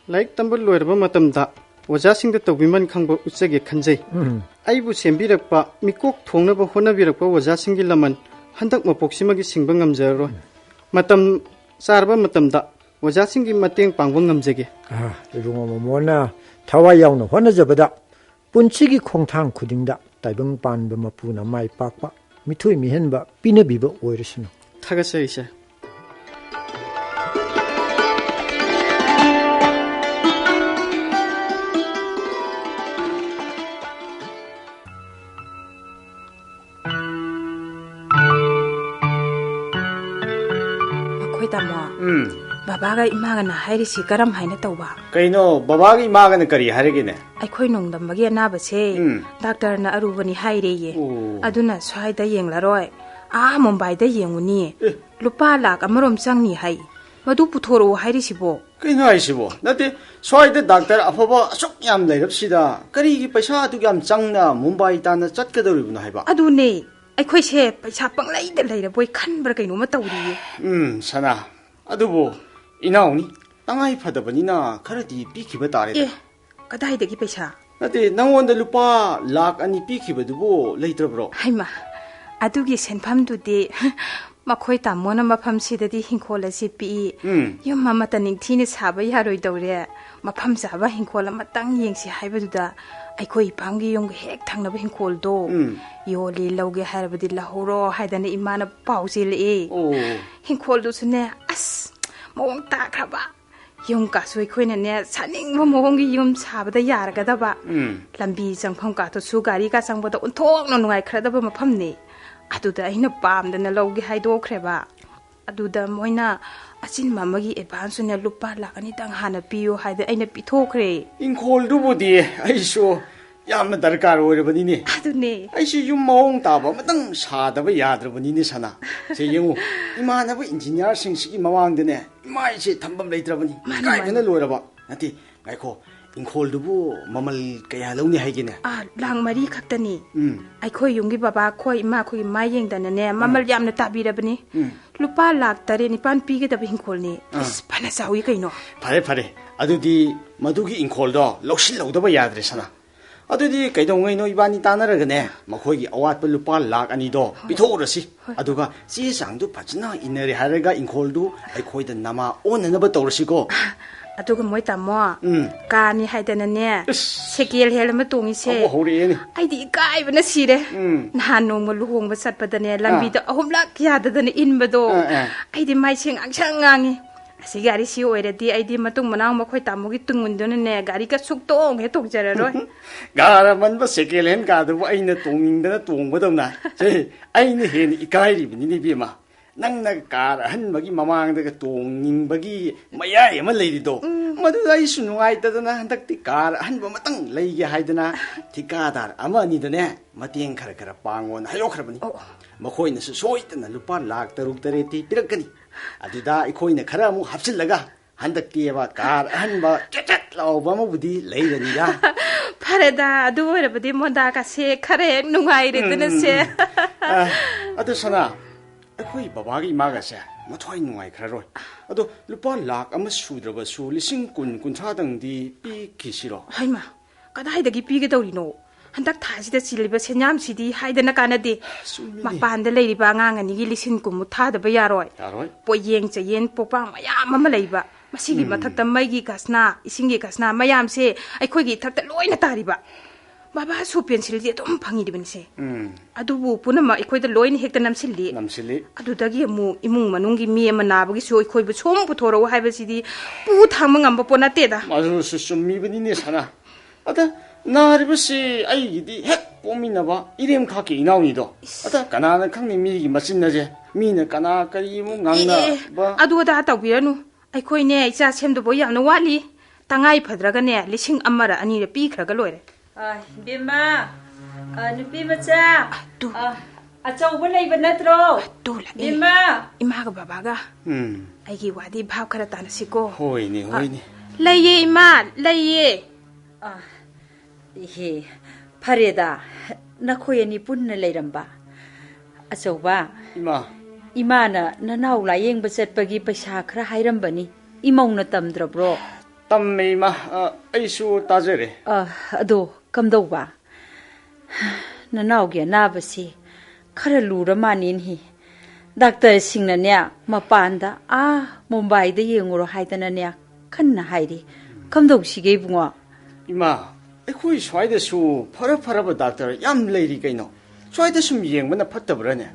like tambal loirba matamda wajasingda tawiman khangba utsage khanjai aibu sembirakpa mikok thongnaba honabirakpa wajasingi laman handak mapoksimagi singba ngamjaro matam sarba matamda wajasingi mateng pangba ngamjage ibungo momona thawai yauna honajabada punchigi khongthang khudingda taibang panba mapuna mai pakpa mithui mihenba pinabiba oirisino thagasai sir ꯕꯕꯥꯒ ꯏꯃꯥꯒꯅ ꯍꯥꯏꯔꯤꯁꯤ ꯀꯔꯝ ꯍꯥꯏꯅ ꯇꯧꯕ ꯀꯩꯅꯣ ꯕꯕꯥꯒ ꯏꯃꯥꯒꯅ ꯀꯔꯤ ꯍꯥꯏꯔꯒꯦꯅꯦ ꯑꯩꯈꯣꯏ ꯅꯣꯡꯗꯝꯕꯒꯤ ꯑꯅꯥꯕꯁꯦ ꯗꯥꯛꯇꯔꯅ ꯑꯔꯨꯕꯅꯤ ꯍꯥꯏꯔꯦꯌꯦ ꯑꯗꯨꯅ ꯁ꯭ꯋꯥꯏꯗ ꯌꯦꯡꯂꯔꯣꯏ ꯃꯨꯝꯕꯥꯏꯗ ꯌꯦꯡꯉꯨꯅꯤ ꯂꯨꯄꯥ ꯂꯥꯛ ꯑꯃꯔꯣꯝ ꯆꯪꯅꯤ ꯍꯥꯏ ꯃꯗꯨ ꯄꯨꯊꯣꯔꯛꯑꯣ ꯍꯥꯏꯔꯤꯁꯤꯕꯣ ꯀꯩꯅꯣ ꯍꯥꯏꯁꯤꯕꯣ ꯅꯠꯇꯦ ꯁ꯭ꯋꯥꯏꯗ ꯗꯥꯛꯇꯔ ꯑꯐꯕ ꯑꯁꯨꯛ ꯌꯥꯝ ꯂꯩꯔꯕꯁꯤꯗ ꯀꯔꯤꯒꯤ ꯄꯩꯁꯥ ꯑꯗꯨꯛ ꯌꯥꯝ ꯆꯪꯅ ꯃꯨꯝꯕꯥꯏ ꯇꯥꯟꯅ ꯆꯠꯀꯗꯧꯔꯤꯕꯅꯣ ꯍꯥꯏꯕ ꯑꯗꯨꯅꯦ ꯑꯩꯈꯣꯏꯁꯦ ꯄꯩꯁꯥ ꯄꯪꯂꯩꯗ ꯂꯩꯔꯕꯣꯏ ꯈꯟꯕ꯭ꯔꯥ ꯀꯩꯅꯣꯝꯃ ꯇꯧꯔꯤꯌꯦ ꯁꯅꯥ ꯑꯗꯨꯕꯨ ꯏꯅꯥꯎꯅꯤ ꯇꯉꯥꯏ ꯐꯗꯕꯅꯤꯅ ꯈꯔꯗꯤ ꯄꯤꯈꯤꯕ ꯇꯥꯔꯦꯗ ꯀꯗꯥꯏꯗꯒꯤ ꯄꯩꯁꯥ ꯅꯠꯇꯦ ꯅꯪꯉꯣꯟꯗ ꯂꯨꯄꯥ ꯂꯥꯛ 2 ꯄꯤꯈꯤꯕꯗꯨꯕꯨ ꯂꯩꯇ꯭ꯔꯕ꯭ꯔꯣ ꯍꯩꯃꯥ ꯑꯗꯨꯒꯤ ꯁꯦꯟꯐꯝꯗꯨꯗꯤ ꯃꯈꯣꯏ ꯇꯥꯃꯣꯅ ꯃꯐꯝꯁꯤꯗꯗꯤ ꯍꯤꯡꯈꯣꯜ ꯑꯁꯤ ꯄꯤꯛꯏ ꯌꯨꯝ ꯑꯃꯠꯇ ꯅꯤꯡꯊꯤꯅ ꯁꯥꯕ ꯌꯥꯔꯣꯏꯗꯧꯔꯦ ꯃꯐꯝ ꯆꯥꯕ ꯍꯤꯡꯈꯣꯜ ꯑꯃꯇꯪ ꯌꯦꯡꯁꯤ ꯍꯥꯏꯕꯗꯨꯗ ꯑꯩꯈꯣꯏ ꯏꯄꯥꯝꯒꯤ ꯌꯨꯝꯒ ꯍꯦꯛ ꯊꯪꯅꯕ ꯍꯤꯡꯈꯣꯜꯗꯣ ꯌꯣꯜꯂꯤ ꯂꯧꯒꯦ ꯍꯥꯏꯔꯕꯗꯤ ꯂꯧꯍꯧꯔꯣ ꯍꯥꯏꯗꯅ ꯏꯃꯥꯅ ꯄꯥꯎ ꯆꯦꯜꯂꯛꯑꯦ ꯍꯤꯡꯈꯣꯜꯗꯨꯁꯨꯅꯦ ꯑꯁ ꯃꯑꯣꯡ ꯇꯥꯈ꯭ꯔꯕ ꯌꯨꯝ ꯀꯥꯁꯨ ꯑꯩꯈꯣꯏꯅꯅꯦ ꯁꯥꯅꯤꯡꯕ ꯃꯑꯣꯡꯒꯤ ꯌꯨꯝ ꯁꯥꯕꯗ ꯌꯥꯔꯒꯗꯕ ꯂꯝꯕꯤ ꯆꯪꯐꯝ ꯀꯥꯇꯨꯁꯨ ꯒꯥꯔꯤꯒ ꯆꯪꯕꯗ ꯑꯣꯟꯊꯣꯛꯅ ꯅꯨꯡꯉꯥꯏꯈ꯭ꯔꯗꯕ ꯃꯐꯝꯅꯤ ꯑꯗꯨꯗ ꯑꯩꯅ ꯄꯥꯝꯗꯅ ꯂꯧꯒꯦ ꯍꯥꯏꯗꯣꯛꯈ꯭ꯔꯦꯕ ꯑꯗꯨꯗ ꯃꯣꯏꯅ ꯑꯆꯤꯟꯕ ꯑꯃꯒꯤ ꯑꯦꯗꯚꯥꯟꯁꯅꯦ ꯂꯨꯄꯥ ꯂꯥꯛ 2 ꯍꯥꯟꯅ ꯄꯤꯌꯣ ꯍꯥꯏꯗ ꯑꯩꯅ ꯄꯤꯊꯣꯛꯈ꯭ꯔꯦ ꯏꯪꯈꯣꯜꯗꯨꯕꯨꯗꯤ ꯑꯩꯁꯨ ꯌꯥꯝꯅ ꯗꯔꯀꯥꯔ ꯑꯣꯏꯔꯕꯅꯤꯅꯦ ꯑꯗꯨꯅꯦ ꯑꯩꯁꯨ ꯌꯨꯝ ꯃꯑꯣꯡ ꯇꯥꯕ ꯑꯃꯇꯪ ꯁꯥꯗꯕ ꯌꯥꯗ꯭ꯔꯕꯅꯤꯅꯦ ꯁꯅꯥ ꯁꯦ ꯌꯦꯡꯉꯨ ꯏꯃꯥꯟꯅꯕ ꯏꯟꯖꯤꯅꯤꯌꯥꯔꯁꯤꯡꯁꯤꯒꯤ ꯃꯃꯥꯡꯗꯅꯦ ꯏꯃꯥꯏꯁꯦ ꯊꯝꯐꯝ ꯂꯩꯇ꯭ꯔꯕꯅꯤ ꯏꯀꯥꯏꯕꯅ ꯂꯣꯏꯔꯕ ꯅꯠꯇꯦ ꯉꯥꯏꯈꯣ ꯏꯪꯈꯣꯜꯗꯨꯕꯨ ꯃꯃꯜ ꯀꯌꯥ ꯂꯧꯅꯤ ꯍꯥꯏꯒꯦꯅꯦ ꯂꯥꯛ 4 ꯈꯛꯇꯅꯤ ꯑꯩꯈꯣꯏ ꯌꯨꯝꯒꯤ ꯕꯕꯥ ꯈꯣꯏ ꯏꯃꯥ ꯈꯣꯏꯒꯤ ꯃꯥꯏ ꯌꯦꯡꯗꯅꯅꯦ ꯃꯃꯜ ꯌꯥꯝꯅ ꯇꯥꯕꯤꯔꯕꯅꯤ ꯂꯨꯄꯥ ꯂꯥꯛ 9 ꯄꯤꯒꯗꯕ ꯍꯤꯡꯈꯣꯜꯅꯤ ꯑꯁ ꯐꯅ ꯆꯥꯎꯏ ꯀꯩꯅꯣ ꯐꯔꯦ ꯑꯗꯨꯗꯤ ꯃꯗꯨꯒꯤ ꯏꯪꯈꯣꯜꯗꯣ ꯂꯧꯁꯤꯜꯍꯧꯗꯕ ꯌꯥꯗ꯭ꯔꯦ ꯁꯅꯥ ꯑꯗꯨꯗꯤ ꯀꯩꯗꯧꯉꯩꯅꯣ ꯏꯕꯥꯅꯤ ꯇꯥꯟꯅꯔꯒꯅꯦ ꯃꯈꯣꯏꯒꯤ ꯑꯋꯥꯠꯄ ꯂꯨꯄꯥ ꯂꯥꯛ 2ꯗꯣ ꯄꯤꯊꯣꯛꯎꯔꯁꯤ ꯑꯗꯨꯒ ꯆꯦ ꯆꯥꯡꯗꯨ ꯐꯖꯅ ꯏꯟꯅꯔꯦ ꯍꯥꯏꯔꯒ ꯏꯪꯈꯣꯜꯗꯨ ꯑꯩꯈꯣꯏꯗ ꯅꯃꯥ ꯑꯣꯟꯅꯅꯕ ꯇꯧꯔꯁꯤꯀꯣ ꯑꯗꯨꯒ ꯃꯣꯏ ꯇꯥꯃꯣ ꯀꯥꯔꯅꯤ ꯍꯥꯏꯗꯅꯅꯦ ꯁꯦꯀꯦꯜ ꯍꯦꯜ ꯑꯃ ꯇꯣꯡꯉꯤꯁꯦ ꯍꯧꯔꯛꯑꯦꯅꯦ ꯑꯩꯗꯤ ꯏꯀꯥꯏꯕꯅ ꯁꯤꯔꯦ ꯅꯍꯥꯟ ꯅꯣꯡꯃ ꯂꯨꯍꯣꯡꯕ ꯆꯠꯄꯗꯅꯦ ꯂꯝꯕꯤꯗ 3 ꯂꯥꯛ ꯌꯥꯗꯗꯅ ꯏꯟꯕꯗꯣ ꯑꯩꯗꯤ ꯃꯥꯏꯁꯦ ꯉꯥꯡꯉꯤ ꯑꯁꯤ ꯒꯥꯔꯤꯁꯤ ꯑꯣꯏꯔꯗꯤ ꯑꯩꯗꯤ ꯃꯇꯨꯡ ꯃꯅꯥꯎ ꯃꯈꯣꯏ ꯇꯥꯃꯣꯒꯤ ꯇꯨꯡꯃꯨꯟꯗꯨꯅꯅꯦ ꯒꯥꯔꯤꯒ ꯁꯨꯛꯇꯣꯡ ꯍꯦꯛ ꯇꯣꯡꯖꯔꯔꯣꯏ ꯒꯥꯔꯃꯟꯕ ꯁꯦꯀꯦꯜ ꯍꯦꯟ ꯀꯥꯗꯨꯕꯨ ꯑꯩꯅ ꯇꯣꯡꯅꯤꯡꯗꯅ ꯇꯣꯡꯕꯗꯧꯅ ꯑꯩꯅ ꯍꯦꯟꯅ ꯏꯀꯥꯏꯔꯤꯕꯅꯤꯅꯦ ꯏꯕꯦꯝꯃ ꯅꯪꯅ ꯀꯥꯔ ꯑꯍꯟꯕꯒꯤ ꯃꯃꯥꯡꯗꯒ ꯇꯣꯡꯅꯤꯡꯕꯒꯤ ꯃꯌꯥꯏ ꯑꯃ ꯂꯩꯔꯤꯗꯣ ꯃꯗꯨꯗ ꯑꯩꯁꯨ ꯅꯨꯡꯉꯥꯏꯇꯗꯅ ꯍꯟꯗꯛꯇꯤ ꯀꯥꯔ ꯑꯍꯟꯕ ꯑꯃꯇꯪ ꯂꯩꯒꯦ ꯍꯥꯏꯗꯅ ꯊꯤꯀꯥꯗꯥꯔ ꯑꯃ ꯑꯅꯤꯗꯅꯦ ꯃꯇꯦꯡ ꯈꯔ ꯄꯥꯡꯉꯣꯅ ꯍꯥꯏꯗꯣꯛꯈ꯭ꯔꯕꯅꯤ ꯃꯈꯣꯏꯅꯁꯨ ꯁꯣꯏꯗꯅ ꯂꯨꯄꯥ ꯂꯥꯛ 6-7 ꯄꯤꯔꯛꯀꯅꯤ ꯑꯗꯨꯗ ꯑꯩꯈꯣꯏꯅ ꯈꯔ ꯑꯃꯨꯛ ꯍꯥꯞꯆꯤꯜꯂꯒ ꯍꯟꯗꯛꯇꯤꯕ ꯀꯥꯔ ꯑꯍꯟꯕ ꯆꯦꯠ ꯂꯥꯎꯕ ꯑꯃꯕꯨꯗꯤ ꯂꯩꯔꯅꯤꯗ ꯐꯔꯦꯗ ꯑꯗꯨ ꯑꯣꯏꯔꯕꯗꯤ ꯃꯣꯟꯗꯥꯀꯁꯦ ꯈꯔ ꯍꯦꯛ ꯅꯨꯡꯉꯥꯏꯔꯦꯗꯅꯁꯦ ꯑꯗꯨ ꯁꯅꯥ ꯑꯩꯈꯣꯏ ꯕꯕꯥꯒꯤ ꯏꯃꯥꯒꯁꯦ ꯃꯊ꯭ꯋꯥꯏ ꯅꯨꯡꯉꯥꯏꯈ꯭ꯔꯔꯣꯏ ꯑꯗꯣ ꯂꯨꯄꯥ ꯂꯥꯛ 1 ꯁꯨꯗ꯭ꯔꯕꯁꯨ 10,000-20,000ꯗꯪꯗꯤ ꯄꯤꯈꯤꯁꯤꯔꯣ ꯍꯩꯃꯥ ꯀꯗꯥꯏꯗꯒꯤ ꯄꯤꯒꯗꯧꯔꯤꯅೋ ꯍꯟꯗꯛ ꯊꯥꯁꯤꯗ ꯆꯤꯜꯂꯤꯕ ꯁꯦꯟꯌꯥꯝꯁꯤꯗꯤ ꯍꯥꯏꯗꯅ ꯀꯥꯟꯅꯗꯦ ꯃꯄꯥꯟꯗ ꯂꯩꯔꯤꯕ ꯑꯉꯥꯡ ꯑꯅꯤꯒꯤ 10,000 ꯊꯥꯗꯕ ꯌꯥꯔꯣꯏ ꯄꯣꯌꯦꯡ ꯆꯌꯦꯟ ꯄꯣꯄꯥꯡ ꯃꯌꯥꯝ ꯑꯃ ꯂꯩꯕ ꯃꯁꯤꯒꯤ ꯃꯊꯛꯇ ꯃꯩꯒꯤ ꯈꯁꯅꯥ ꯏꯁꯤꯡꯒꯤ ꯈꯁꯅꯥ ꯃꯌꯥꯝꯁꯦ ꯑꯩꯈꯣꯏꯒꯤ ꯏꯊꯛꯇ ꯂꯣꯏꯅ ꯇꯥꯔꯤꯕ ꯕꯕꯥꯁꯨ ꯄꯦꯟꯁꯤꯜꯗꯤ ꯑꯗꯨꯝ ꯐꯪꯉꯤꯕꯅꯤꯁꯦ ꯑꯗꯨꯕꯨ ꯄꯨꯝꯅꯃꯛ ꯑꯩꯈꯣꯏꯗ ꯂꯣꯏꯅ ꯍꯦꯛꯇ ꯅꯝꯁꯤꯜꯂꯤ ꯑꯗꯨꯗꯒꯤ ꯑꯃꯨꯛ ꯏꯃꯨꯡ ꯃꯅꯨꯡꯒꯤ ꯃꯤ ꯑꯃ ꯅꯥꯕꯒꯤꯁꯨ ꯑꯩꯈꯣꯏꯕꯨ ꯁꯣꯝ ꯄꯨꯊꯣꯔꯛꯎ ꯍꯥꯏꯕꯁꯤꯗꯤ ꯄꯨ ꯊꯥꯡꯕ ꯉꯝꯕ ꯄꯣꯠ ꯅꯠꯇꯦꯗ ꯃꯗꯨꯁꯨ ꯆꯨꯝꯃꯤꯕꯅꯤꯅꯦ ꯁꯅꯥ ꯑꯗ ꯅꯥꯔꯤꯕꯁꯤ ꯑꯩꯒꯤꯗꯤ ꯍꯦꯛ ꯄꯣꯛꯃꯤꯟꯅꯕ ꯏꯔꯦꯝꯈꯥꯛꯀꯤ ꯏꯅꯥꯎꯅꯤꯗꯣ ꯑꯗ ꯀꯅꯥꯅ ꯈꯪꯅꯤ ꯃꯤꯒꯤ ꯃꯆꯤꯟꯅꯁꯦ ꯃꯤꯅ ꯀꯅꯥ ꯀꯔꯤꯃꯨꯛ ꯉꯥꯡꯅꯕ ꯑꯗꯨ ꯑꯗꯥ ꯇꯧꯕꯤꯔꯅꯨ ꯑꯩꯈꯣꯏꯅꯦ ꯏꯆꯥ ꯁꯦꯝꯗꯧꯕ ꯌꯥꯝꯅ ꯋꯥꯠꯂꯤ ꯇꯉꯥꯏ ꯐꯗ꯭ꯔꯒꯅꯦ 1,000-2 ꯄꯤꯈ꯭ꯔꯒ ꯂꯣꯏꯔꯦ ꯕꯦꯝꯃ ꯅꯨꯄꯤ ꯃꯆꯥ ꯑꯆꯧꯕ ꯂꯩꯕ ꯅꯠꯇ꯭ꯔꯣ ꯕꯦꯝꯃ 이마가 바바가 아이기 와디 밥 카라 따나시고 호이니 레예 이마 레예 이he 파레다 나코예니 뿐나 레이람바 아저바 이마나 나나우 라이앵바 셋바기 पैसा खरा हाइरम्बनी इमौना तमद्रब्रो तम्मे इमा आइसु ताजरे अदो कमदौबा ननाउगे नाबसी खरा लूर मानिनहि डॉक्टर सिंगनने मपानदा मुंबईदा येंगुरो हाइदनने खन्ना हाइरि कमदौसिगे बुंगो इमा अखोई स्वाइदसु फरब डॉक्टर याम लेरि कैनो स्वाइदसु येंगबना फत्तबरने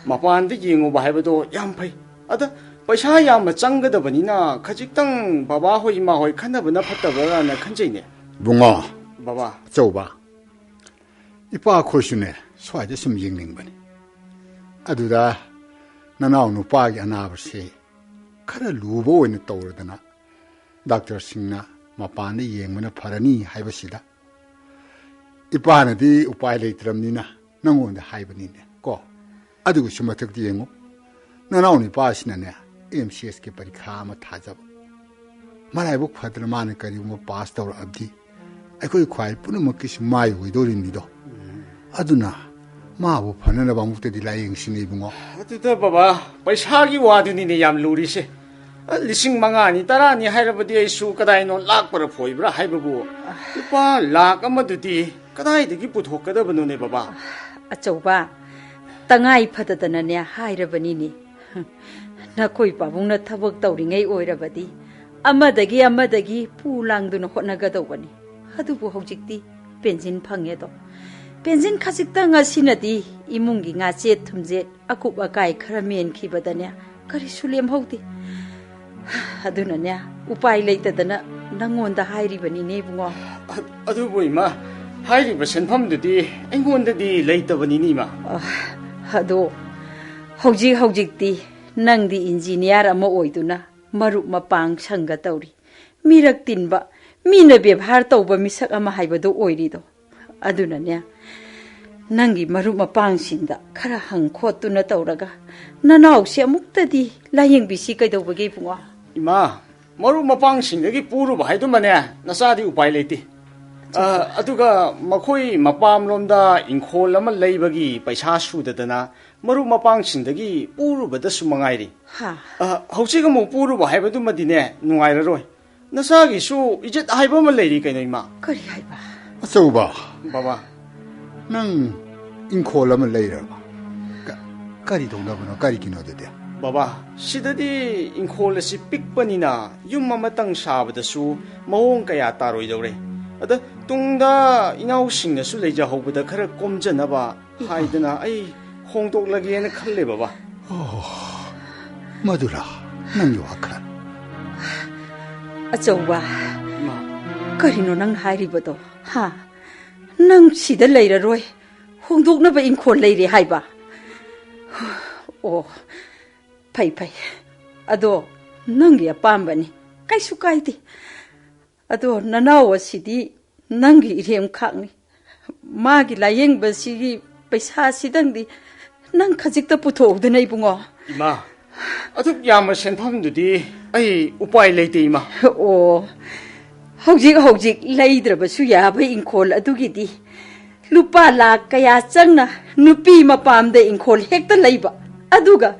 मपानदा येंगुबा हाइबदो याम फै अदा पैसा याम चंगदबनिना खजिक्तंग बाबा होय इमा होय खन्नबना फत्तबराना खंजैने बुंगो बाबा चौबा इपा खोसुने स्वाइदसु येंगनिंगबनी अदुदा ननाउ नुपागी अनाबसे खरा लुबो ओइना तौरदना डॉक्टर सिंहना मपान येंगमना फरनी हाइबसिदा इपानदी उपाय लेत्रमनिना नंगोंदा हाइबनिने को अदुगु सुमथक्ति येंगो ननाउनि पासिनाने एमसीएस के परीक्षा मा थाजब मराइबो फद्र माने करिउमा पास तौर अब्दी अखोइ ख्वाइ पुनमकि माइ होइदोरिनिदो अदुना माबो फननबा मुक्तदि लायेंसिने बुंगो अदुदा बाबा पैसागी वादुनिने याम लुरिसे लिसिंग मंगानी तरानी हाइरबदि आइसु कदाइनो लाख पर फोइब्रा हाइबबु लुपा लाख अमदुदि कदाइदगी पुथोकदबनुने बाबा अचौबा तंगाइ फददनने हाइरबनिनि नखोइ पाबुंना थबक तौरिङै ओइरबदि अमदगी पुलांदुना होटनगदौबनि अदुबु हौजिक्ति पेन्सिन फंगेदो पेन्सिन खजिक्तंग असिनदि इमुंगी ngaचे थुमजे अकुप अकाइ खरा मेनखिबदने करिसु लेमहौदि अदुनने उपाय लेतदना नंगोंदा हाइरिबनिने बुंगो अदुबु इमा हाइरिब सेनफमदुदि एंगोंददि लेतबनिनि मा अदो हौजिक्ति नंदी इंजीनियर अमा ओइदुना मरुप मपांग संग तौरी मिरक तिनबा मीना व्यवहार तौब मिसक अमा हाइबदो ओइरिदो अदुनने नंगी मरुप मपांग सिंदा खरा हंखोतुना तौरगा ननाउसे अमुक्तदि लायेंबिसी कैदौबगे पुंगा इमा मरुप मपांग सिंदगी पुरुब हाइदुमने नसादि उपाय लेति अदुगा मखोइ मपाम लोमदा इंखोल अमा लेबगी पैसा सुददना मरुप मपांग सिंदगी पुरुबदसु मंगाइरि हा हौसिग मु पुरुब हाइबदुमदिने नुंगाइररोय नसागिसु इज्जत हाइबमा लेरि कैनो इमा करि हाइबा अचौबा बाबा नंग इंखोल अमा लेरबा करि दौनबनो करि किनोददे बाबा सिददी इंखोल असि पिकपनिना युम अमतंग साबदसु मवोंग कया तारोइदौरे अदा तुंगदा इनाउसिंगसु लेजहौबदा खरा कोमजनबा हाइदना आई होंदोकलगेना खल्ले बाबा मधुरा नंग वाखल अचौबा करिनो नंग हाइरिबदो हा नंग सिदा लेररोय होंदोकनबा इंखोल लेरि हाइबा ओ फै अदो नंगी अपाम्बनी कैसु काइदे अदो ननाव असिदि नंगी इरेम खांगनी मागी लायेंबसिगी पैसा सिदंदी नंग खजिक्ता पुथोदनै बुंगो इमा अदुक याम सेनफमदुदि आई उपाय लेते इमा ओ हौजिक लेद्रबसु याबा इंखोल अदुगिदि लुपा लाख कया चंगना नुपी मपामदे इंखोल हेक्ता लैबा अदुगा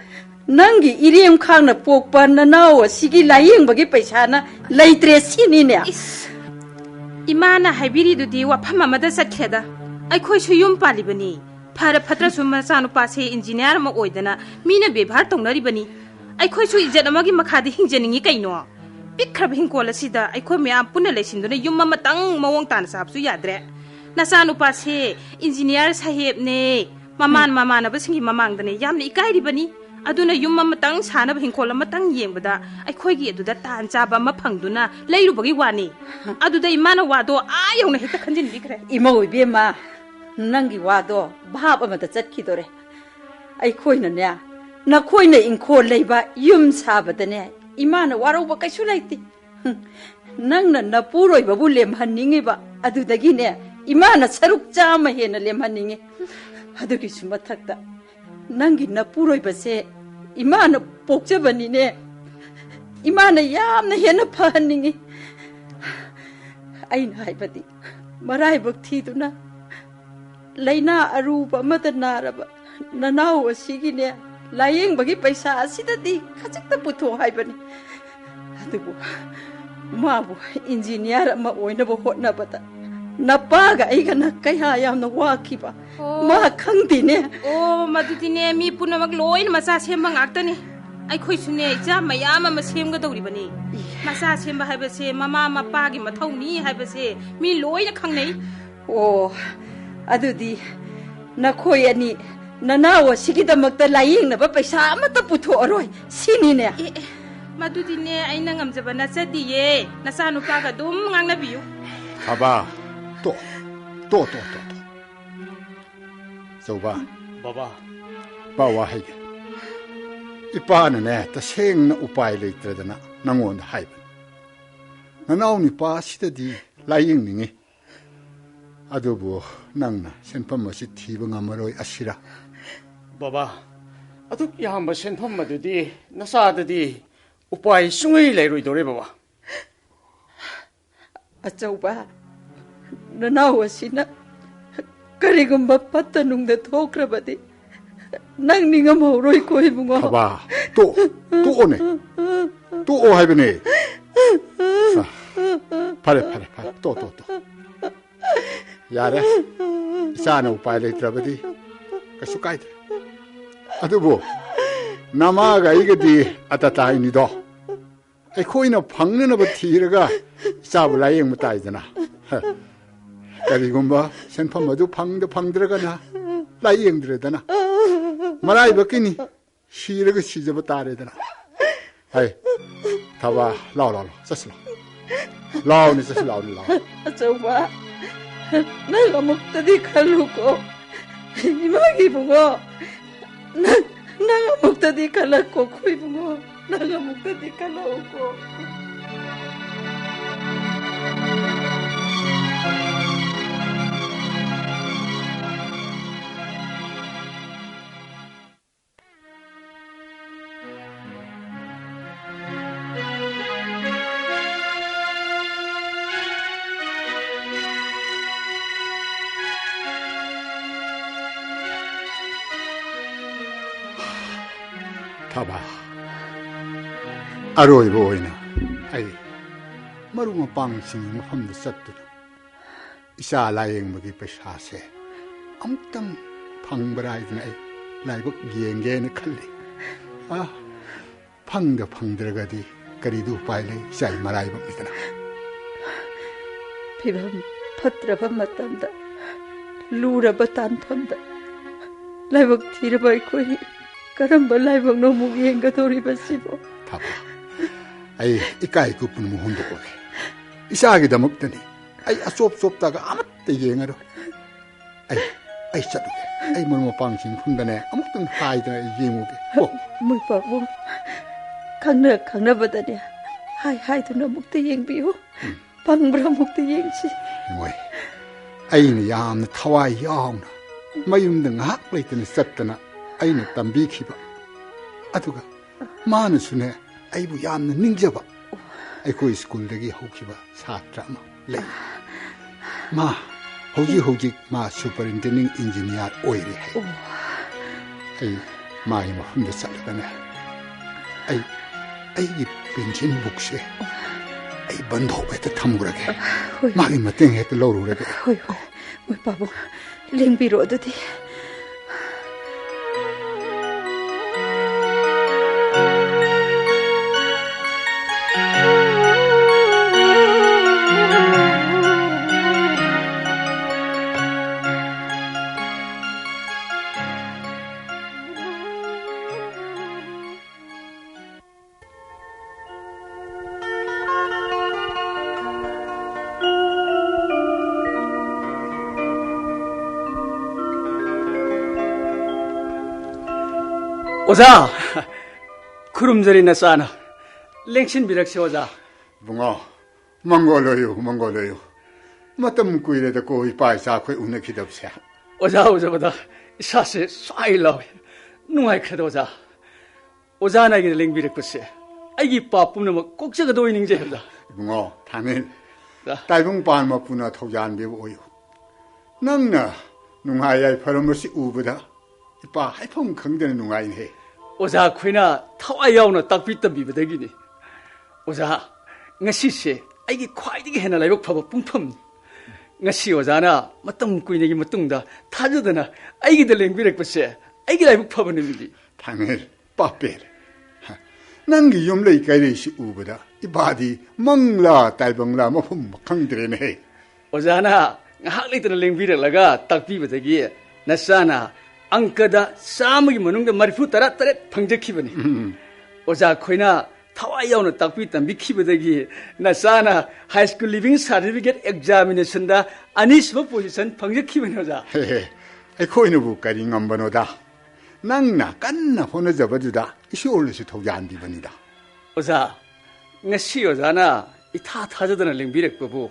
नंगी इरेम खांगना पोकपा ननाव असिगी लायेंबगी पैसाना लैत्रे सिनिने इमाना हाइबिरिदुदि वाफम अमदा सत्खेदा अखोइसु युम पालिबनी फर फत्रसु मचानुपासे इंजीनियर अमा ओइदना मीना व्यवहार तौनरिबनी अखोइसु इज्जत अमगी मखादि हिंजनिंगी कैनो पिखरब हिंकोल असिदा अखोइ मयाम पुना लेसिंदुना युम अमतंग मवोंग तान साबसु याद्रे नचानुपासे इंजीनियर साहेबने ममानबसिंगी ममांगदने यामना इकाइरिबनी अदुना युम अमतंग सानब हिंकोल अमतंग येंबदा अखोइगी अदुदा तान चाबा अमा फंगदुना लेरुबगी वानी अदुदा इमाना वादो आ यौना हेक्ता खंजिन बिखरे इमा ओइबेमा नंगी वादो भाब अमदा चटखिदोरे अखोइनने नखोइना इंखोल लेबा युम साबदने इमाना वारौबा कैसु लैति नंगना नपुरोइबबु लेमहन्निंगेबा अदुदगिने इमाना सरुक चामा हेना लेमहन्निंगे अदुगिसु मथक्ता नंगी नपुरोइबसे इमाना पोक्चबनिने इमाना यामना हेना फहन्निंगे आइना हाइबदि मराइबक थीदुना लैना अरूप अमदा नारबा ननाव असिगिने लायेंबगी पैसा असिददि खजिक्ता पुथो हाइबनि अदुबु माबु इंजीनियर अमा ओइनबो होटनबदा नपागा आइगना कया यामना वाखिबा मा खंदिने ओ मदुदिने मी पुनमक लोइन मचा सेमबा ngaktani अखोइसुने इजा मयाम अमा सेमगदौरिबनि मचा सेमबा हाइबसे ममा मपागी मथौनी हाइबसे मी लोइन खंगनै ओ अदुदी नखोइ अनि ननाव सिगिदमक्ता लायेंनबा पैसा अमता पुथोअरोय सिनिने मदुदिने आइना ngamjaba nachadiye nasanupaga dum ngangnabiyu haba to Zauba Baba Bawa Hege 이빠는 tashengna upai leitradana nangonda haiban. Nanaw ni pa sidadi laying ningi. Adubo nangna senpam masi thiba ngamaroi asira. Baba, aduk yamba senpam madudi nasadadi upai sungei leiroidore baba. Achauba, nanaw asina karigumba patanungda thokrabadi nang ningamoroi ko ibungo. Taba, to one. To o haibane. Pare, to. Yare, sana upai leitrabadi kasu kaidre. Adubo, namaga igadi atatai nido. Aikoina pangnanaba thiraga sabu layeng mataidana. Karigumba senpam adu pangdragana layeng dredana. Marai bakini shiraga shijaba taredana. Hai, taba lao saslo. Lao ni saslo lao. Achauba, nang amuktadi kaluko. Imagi bungo. Nang amuktadi kalako ko ibungo. Nang amuktadi kalako. Taba, aroiba oina, ai, marunga pangsing mafamda sattuna. Isa layeng magi paisase, amtang pangbaра이드나 ai, laibak giyengena khalli. Pangdragadi karidu paile isai maraibak mitana. Pibam patraba matamda, luraba tantamda, laibak tiraba ikoi. Karamba laibang no mugihenga doribasibo. Taba, ai ikai kupun mo hundo ko. Isagi damuktani. Ai asop-soptaga amatta yengaro. Ai chatuke. Ai mo pangsing fundane amuktang haidana yenguge. Muy pabo. Kangna badane. Hai duna mukta yengbiyo. Pangbra mukta yengsi. Ngoi. Ai ni yamna thawai yaawna. Mayumda ngak leitana sattana. Aina tambikiba. Aduga manasune aibu yamna ningjaba. Aiko schoolдagi haukiba satra ma lei. Ma hoji ma superintendent engineer oire hai. Ai mai ma hunda salgana. Ai gi pension bookse. Ai bandho eta thamurage. Magi mateng het lorurage. Hoi. Moi pabo. Lengbiro adudi. 오자, 구름절이나 싸나. 랭신 비락시 오자. Bungo, mongoloyo. Matam kuileda ko ipai sa ko unakidapse. 오자보다 사실 쏴일라오. 누아이 크다 오자. 오자나게 랭비락 것이. 아이기 빠뿜는 뭐 꼭지가 도이는 게 없다. Bungo, 당일 딸봉 반마 부나 토잔 비고 오요. 낭나 농아야이 파르무시 우보다 이빠 하이펑 강되는 농아이네. 오자 코이나 타와야오나 딱비던 비버덕이니. 오자 ngasi 아이기 콰이디게 해나 라이복 파버 뿡펌. ngasi 오자나 맞던 꾸이네기 맞동다 타저드나 아이기들 랭비렉 버시 아이기 라이복 파버는디. 당일 빠빼. 난기 염레이 가이리시 우보다 이바디 멍라 딸봉라 뭐품 강드레네. 오자나 학리들 랭비렉라가 딱비버덕이 나사나 angkada samagi manungda marifu tara pangjakibani. Oja koina tawayauna takpi tambi kibadagi nasana high school living certificate examination da anisba position pangjakibani oja. Ai koina bu kari ngambanoda. Nangna kanna hono jabaduda 이시올레시 톡이 안 디버니다. 오자, ngasi 오자나 이 타 타자드나 랭비렉부부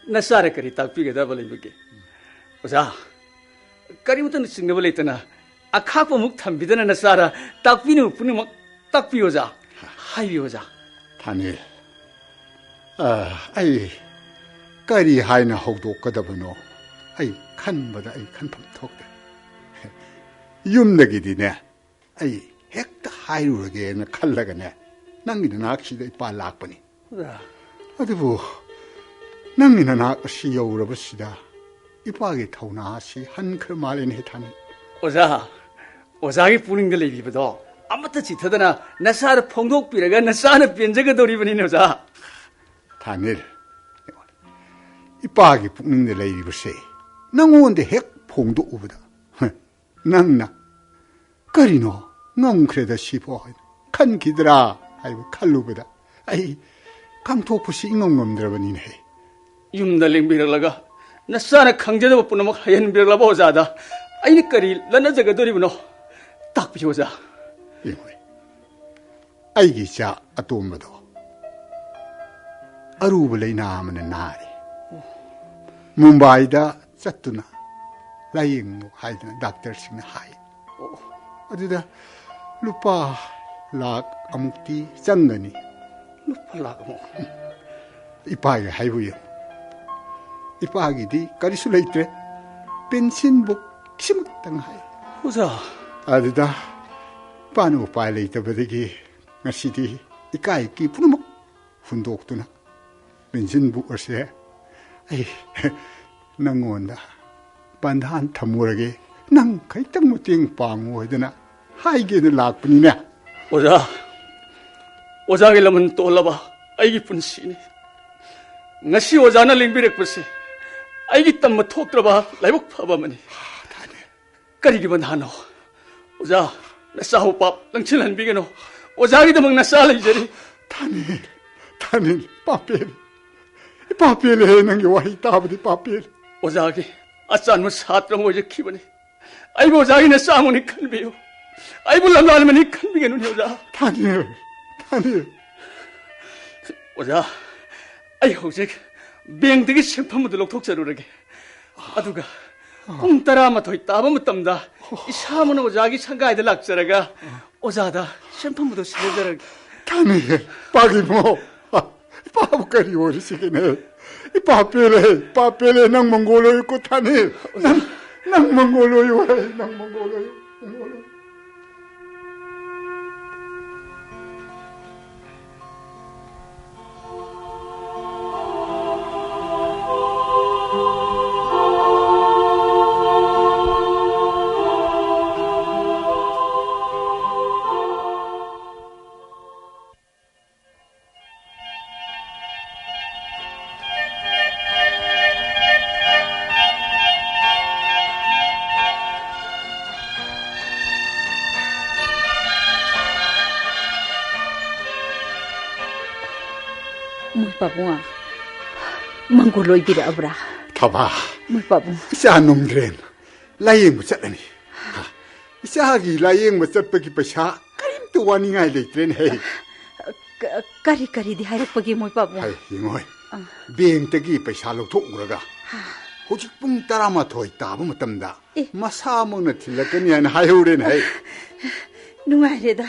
나사레 거리 딱비게 다발리게. 오자, 까리부터는 싱가벌 있잖아. 아카고 묵 탐비드나 나사라 딱비는 분이 막 딱비 오자. 하이 오자. 다닐. 아이 까리 하이나 혹도 거다보노. 아이 칸보다 아이 칸팜 톡다. 윤내기디네. 아이 핵다 하이루게는 칼라가네. 낭기는 악시다 빨락보니. 오자. 어디부 낭기는 악시 여우러버시다. 이빠게 타오나시 한클 말린 해타니. 오자, 오자기 뿌린 걸 얘기보다 아무튼 지터드나 나사르 퐁독비라가 나사르 변제가 돌이버니 오자. 다닐. 이빠게 뿌는 데 레이버세. 낭오원데 핵 퐁도 우보다. 낭나. 거리노. 낭 그래도 시보. 칸 기더라. 아이고 칼루보다. 아이 강토푸시 잉엉놈들어버니네. 윰달링 비라라가 나사르 강제도 못 보는 막 하얀 비라라 보자다. 아이니 거리 라나자가 돌이버노. 딱 비오자. 이거에. 아이기 자 아또음바도. 아루블레이 나면은 나리. 뭄바이다 짰두나. 라잉노 하이드나 닥터싱나 하이. 어디다 루파 락 아묵티 짱거니. 루팔라가 뭐. 이빠게 하이부요. 이빠기디 까리술레이트레. 벤신복 심땅 하이. 오자. 아드다 빠누 빠레이트 버데기 ngasi디 이까이기 부르목 훈독두나 벤신복 어세. 아이 낭원다 반한 탐모르게 낭 가이땅 못띵 빵오드나 하이게는 락뿐이네. 오자. 오자길라면 또 올라봐. 아이기 뿐시니. ngasi 오자나 랭비렉 버시. 아이기 땀뭐 톡 들어봐. 라이복 파바머니. 까리기만 하노. 오자. 나 싸우밥 랑칠한 비게노. 오자기도 막 나 싸라 이제리. 타닐 빠페리 해는 게 와이 따버디 빠페리. 오자기 아싸는 사트랑 오지 키버니. 아이고 오자기 내 싸우니 칼비요. 아이고 람라면 칼비게노니 오자. 타닐. 오자. 아이 호직 뱅득이 심판무들 녹톡자루르게. 아두가 꽁따라 아마 더 있다 보면 땀다. 이 사무는 오자기 상가이들 낙자라가 오자다 심판무도 시대자라. 타닐 빠기모 빠부까리 오리시기네. 이 빠페레 낭몽골로 있고 타닐 낭몽골로 요해 낭몽골로. Babunga mangoloy bira abra 타봐. babung 샤놈드렌 라이앵 못 잤다니. 샤기 라이앵 못 잤다기 빠샤 까림도 와닝아이 레이트렌 헤이. kari di harak pagi babung 하이 이모이 비행때기 빠샤 로톡으로가 호직 뿡 따라마 더 있다 보면 땀다. 마사 먹는 틸라까니안 하이오렌 헤이. nungaireda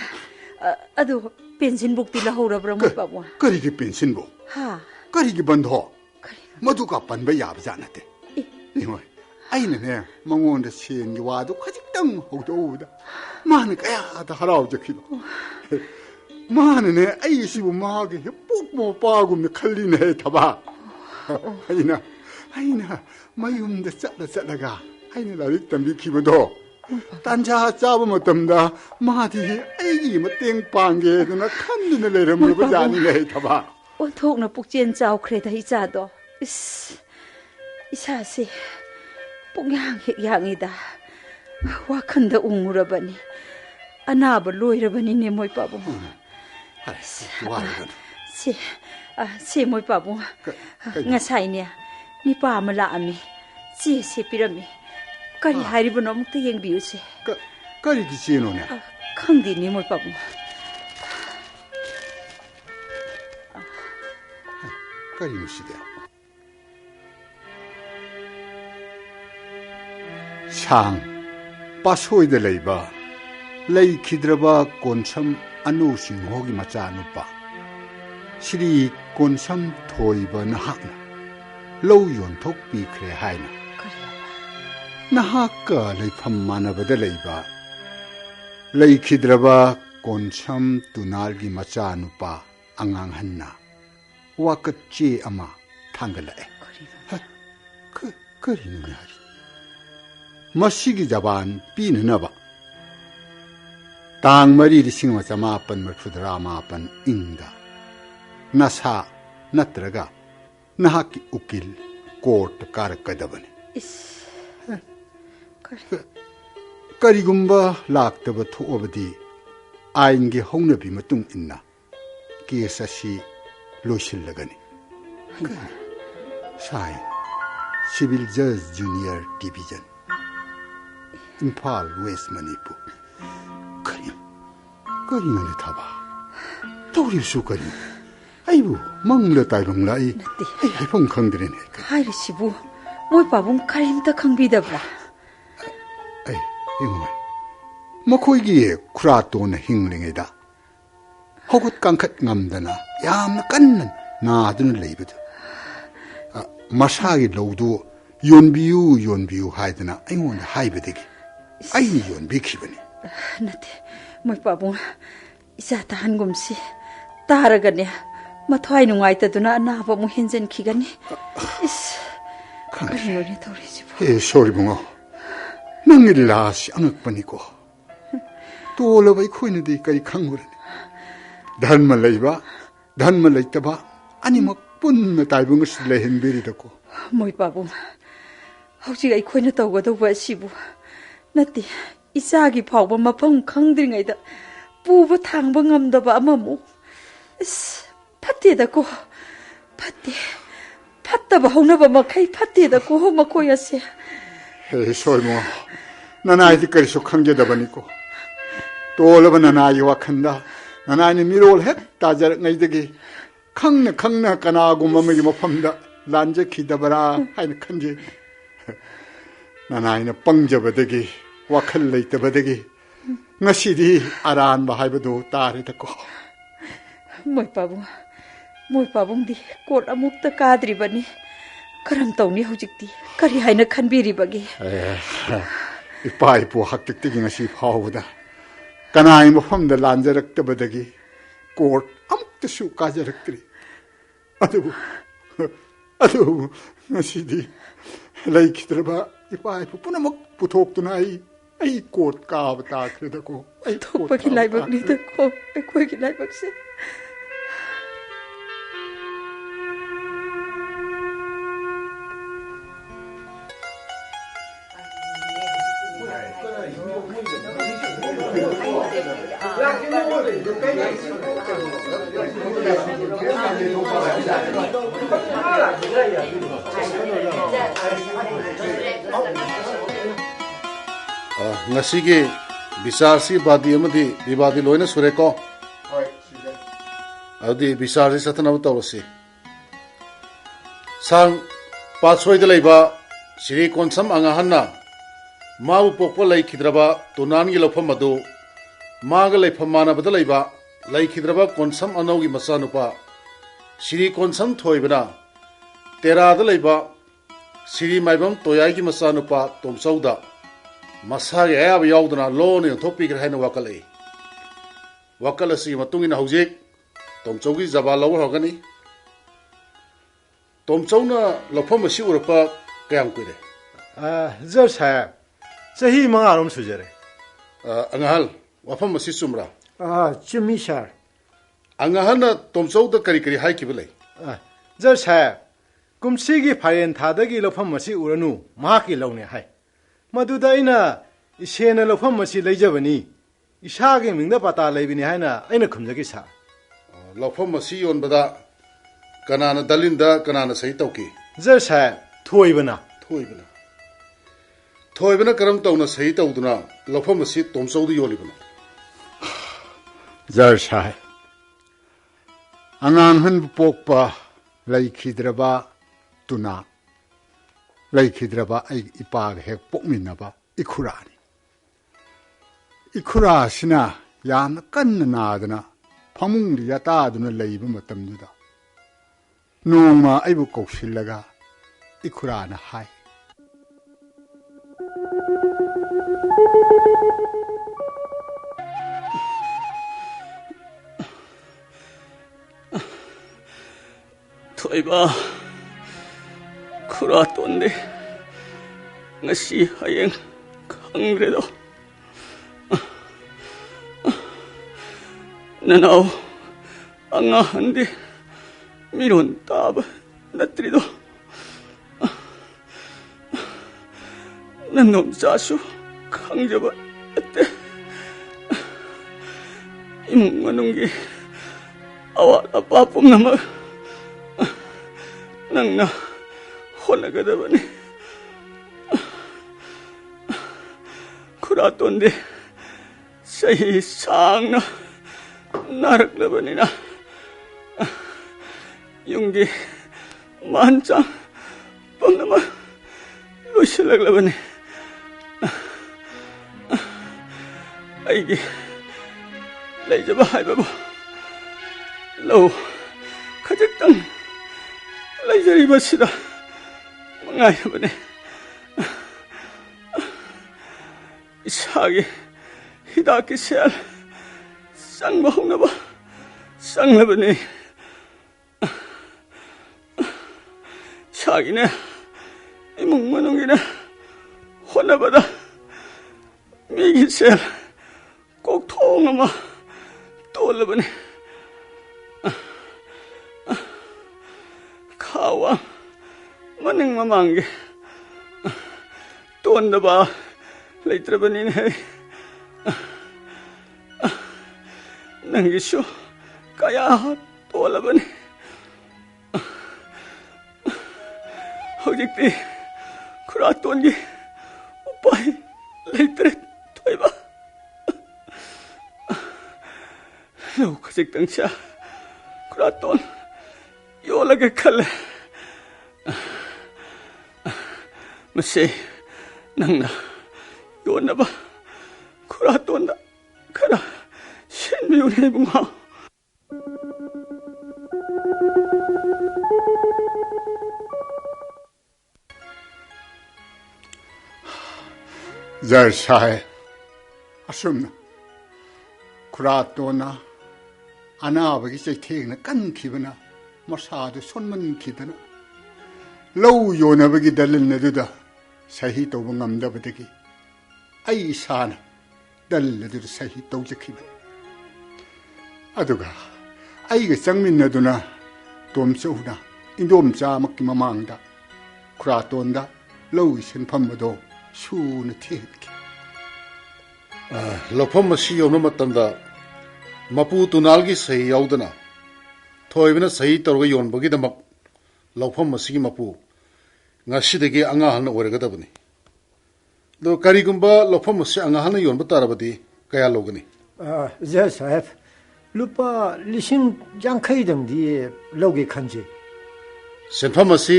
adu pension book tila horabra babung 거리기 벤신보 ha 거리기 번호 모두가 반배 야부잖아대. 이모이 아이는 망원데 시엔기 와도 가직당 호도우다. 마는 까야다 할아버지기도. 마는 아이시부 마게 뽁모 빠고며 칼리네 타봐. 아이나 마이음데 짜다가 아이는 나를 땀비 기분도 딴자 짜보면 땀다. 마디 아이기 뭐 땡빵게 누나 칸드네 내려물 보지 아니네 타봐. 온통나 북지엔 짜오 크레다 이자도 이사시 뽕양이다. 와칸다 웅우라바니 아나바 로이라바니 모이 바보. 시 모이 바보. ngasa이냐 니파 아마라미 지시 피라미 까리 하리브노 목테 옌비우세. 까리기 지노네. 칸디니 모이 바보. ꯀꯔꯤꯅꯣ ꯁꯤꯗꯤ ꯁꯥꯡ ꯄꯥꯁꯣꯏꯗ ꯂꯩꯕ ꯂꯩꯈꯤꯗ꯭ꯔꯕ ꯀꯣꯟꯁꯝ ꯑꯅꯨꯁꯤꯡꯍꯣꯒꯤ ꯃꯆꯥꯅꯨꯄꯥ ꯁ꯭ꯔꯤ ꯀꯣꯟꯁꯝ ꯊꯣꯏꯕ ꯅꯍꯥꯛꯅ ꯂꯧ ꯌꯣꯟꯊꯣꯛꯄꯤꯈ꯭ꯔꯦ ꯍꯥꯏꯅ ꯅꯍꯥꯛꯀ ꯂꯩꯐꯝ ꯃꯥꯟꯅꯕꯗ ꯂꯩꯕ ꯂꯩꯈꯤꯗ꯭ꯔꯕ ꯀꯣꯟꯁꯝ ꯇꯨꯅꯥꯜꯒꯤ ꯃꯆꯥꯅꯨꯄꯥ ꯑꯉꯥꯡꯍꯟꯅ ꯋꯥꯀꯠ ꯆꯦ ꯑꯃ ꯊꯥꯡꯒꯠꯂꯛꯑꯦ ꯀꯔꯤꯅꯣꯅꯦ ꯍꯥꯏꯔꯤ ꯃꯁꯤꯒꯤ ꯖꯕꯥꯟ ꯄꯤꯅꯅꯕ ꯇꯥꯡ 4/1989 ꯏꯪꯗ ꯅꯁꯥ ꯅꯠꯇ꯭ꯔꯒ ꯅꯍꯥꯛꯀꯤ ꯎꯀꯤꯜ ꯀꯣꯔꯠꯇ ꯀꯥꯔꯛꯀꯗꯕꯅꯤ ꯀꯔꯤꯒꯨꯝꯕ ꯂꯥꯛꯇꯕ ꯊꯣꯛꯑꯕꯗꯤ 아인기 ꯍꯧꯅꯕꯤ ꯃꯇꯨꯡ 인나 케이스 ꯑꯁꯤ ꯂꯣꯏꯁꯤꯜꯂꯒꯅꯤ 사인 시빌 저지 주니어 디비전 임팔 웨스트 머니푸 그리는 타봐 또리수 그리 아이고 멍러 따이롱라 이 해봉 강들이네 하이르시부 모이 바봉 카림다 강비다브라 에이 이놈아 मखोइगी खुरातोन हिंगलिंगेदा होगुत कांखत ngamdana यामना कन्न नादुन लेबदु मसागी लौदु योनबियु हाइदना अइंगोन हाइबदेगी अइ योनबिखिबनी नते मोइ पाबुं इसा ताहनगुमसी तारगने मथवाइ नुंगाइतदुना अनाबा मु हेंजन खिगनी इस करियोनि तोरिसिबु ए सॉरी बुंगो नंगि लासी अंगकपनिको तोलबा इखोइनदि करि खंगुरनि धर्म लैबा धर्म लैतबा अनिमक पुन्न ताइबुंगस लेहनबिरिदको मोइ पाबु हौजि इखोइना तौगदौबा सिबु नति इचागी फावबा मफम खंद्रिङैदा पुबा थांबा ngamदबा अममु इस फत्तेदको फत्ते फत्तबा हौनबा मखै फत्तेदको मखोयसे हे सोइमो ननाइदि करिसो खंगेदबनिको तोलबा ननाई वाखंदा ननाइनि मिरोल हेक ताजरङैदगी खंना कनागुम अमगी मफमदा लांजखिदबरा हाइन खंजे ननाइना पंगजबदगी वाखल लैतबदगी ngasidi aran ba haibadu tare dako मोइ पाबुंदी कोर्ट अमुक्ता काद्रिबनी करम तौनी हौजिक्ति करि हाइना खनबिरिबगे इपा इपु हक्तिक्तिगी ngasi फावदा कनाई मफमदा लांजरक्तबदगी कोर्ट अमुक्तसु काजरक्त्रि अदु ngasidi लैखिद्रबा इपा इपु पुनमक पुथोक्तुना आई कोर्ट काब ताख्रेदको आई थोपकी लाइबक नि दको कोइकी लाइबक से ngasiगी bisarsi badi amadi bibadi loina sureko होय सिजे adi bisarsi satanabu tawasi sang pasoi de leiba sri konsam angahanna mabu pokpa laikhidraba tunangi lofam adu maga leifam manabada leiba laikhidraba konsam anaugi masanupa sri konsam thoibana terada leiba sri maibam toyagi masanupa tomsauda मसागे अब याउदना लोने थोपीग्र हैन वकले वकलसी मतुंगिना हौजिक तोमचौगी जबा लवर होगनी तोमचौना लफम मसी उरपा कयाम कुरे जर साहब सही मंगारोम सुजरे अंगहल वफम मसी सुमरा चुमी सर अंगहन तोमचौदा करी करी हाइकिबले जर साहब कुमसीगी फारेन थादगी लफम मसी उरनु माकी लौने हाय मधुदा इना इसेना लफम मसी लैजबनी इसागे मिंगदा पता लैबिनी हायना अइना खुमजगी सा लफम मसी योनबदा कनाना दलिंदा कनाना सही तौकी जर साहब थोइबना करम तौना सही तौदुना लफम मसी तोमचौदा योलिबना जर साय अंगांग हन पोकपा ꯂꯩꯈꯤꯗ꯭ꯔꯕ ꯇꯨꯅꯥ ꯂꯩꯈꯤꯗ꯭ꯔꯕ ꯑꯩ ꯏꯄꯥꯒ ꯍꯦꯛ ꯄꯣꯛꯃꯤꯟꯅꯕ ꯏꯈꯨꯔꯥꯅꯤ 이쿠라시나 ꯌꯥꯝꯅ ꯀꯟꯅ 나ꯗꯅ ꯐꯃꯨꯡꯗ ꯌꯥꯇꯥꯗꯨꯅ ꯂꯩꯕ ꯃꯇꯝꯗꯨꯗ ꯅꯣꯡꯃ ꯑꯩꯕꯨ ꯀꯧꯁꯤꯜꯂꯒ 이쿠라나 ꯍꯥꯏ 토이바 쿠라톤데 ngasi hayeng kangredo nanao anga hande miron tab natrido nannom jasu 강저바 때 이문만웅기 아와 아빠뿐 남아 낭나 혼나가다 보니 쿠라톤데 사이 상나 나락다 보니나 용기 만장 뻔나마 루실락라 보니 아이기 레이저바 하이바보 로 가적당 레이저 입었시다 망아이바네 이사기 히다키 세알 쌍마 홍나바 쌍나바네 사기네 이몽만홍기네 혼나바다 미기 세알 꼭 통하마 떠올라보네 가와 만행마망게 또 온다봐 레이트라보니네 nangisyo kaya 떠올라보네 허직디 그라톤기 오빠이 레이트레 토이바 너 가직 당시야 그라톤 요라게 칼레 마세 낭나 요나바 그라톤다 가라 신비운의 붕하 잘샤해 아쉽나 쿠라토나 아나바기 째태나 깐키브나 마사도 손문 기드나 로 요나바기 달릴나두다 사히 또보 ngamdabadagi ai sana dalledur sahi tawjakhiba aduga aiga changminnaduna tomchuna indomcha makki mamangda khuratonda lo sinphamado suna thilki lokpham masi yomna matamda mapu tunalgi sahi yaudana thoibna sahi torga yonbagi damak lokpham masi mapu ngasidagi anga halna oregadabani do karigumba lokpham masi anga halna yonba tarabadi kaya logani ja sahib lupa lishin jangkai damdi logi khanji senpham masi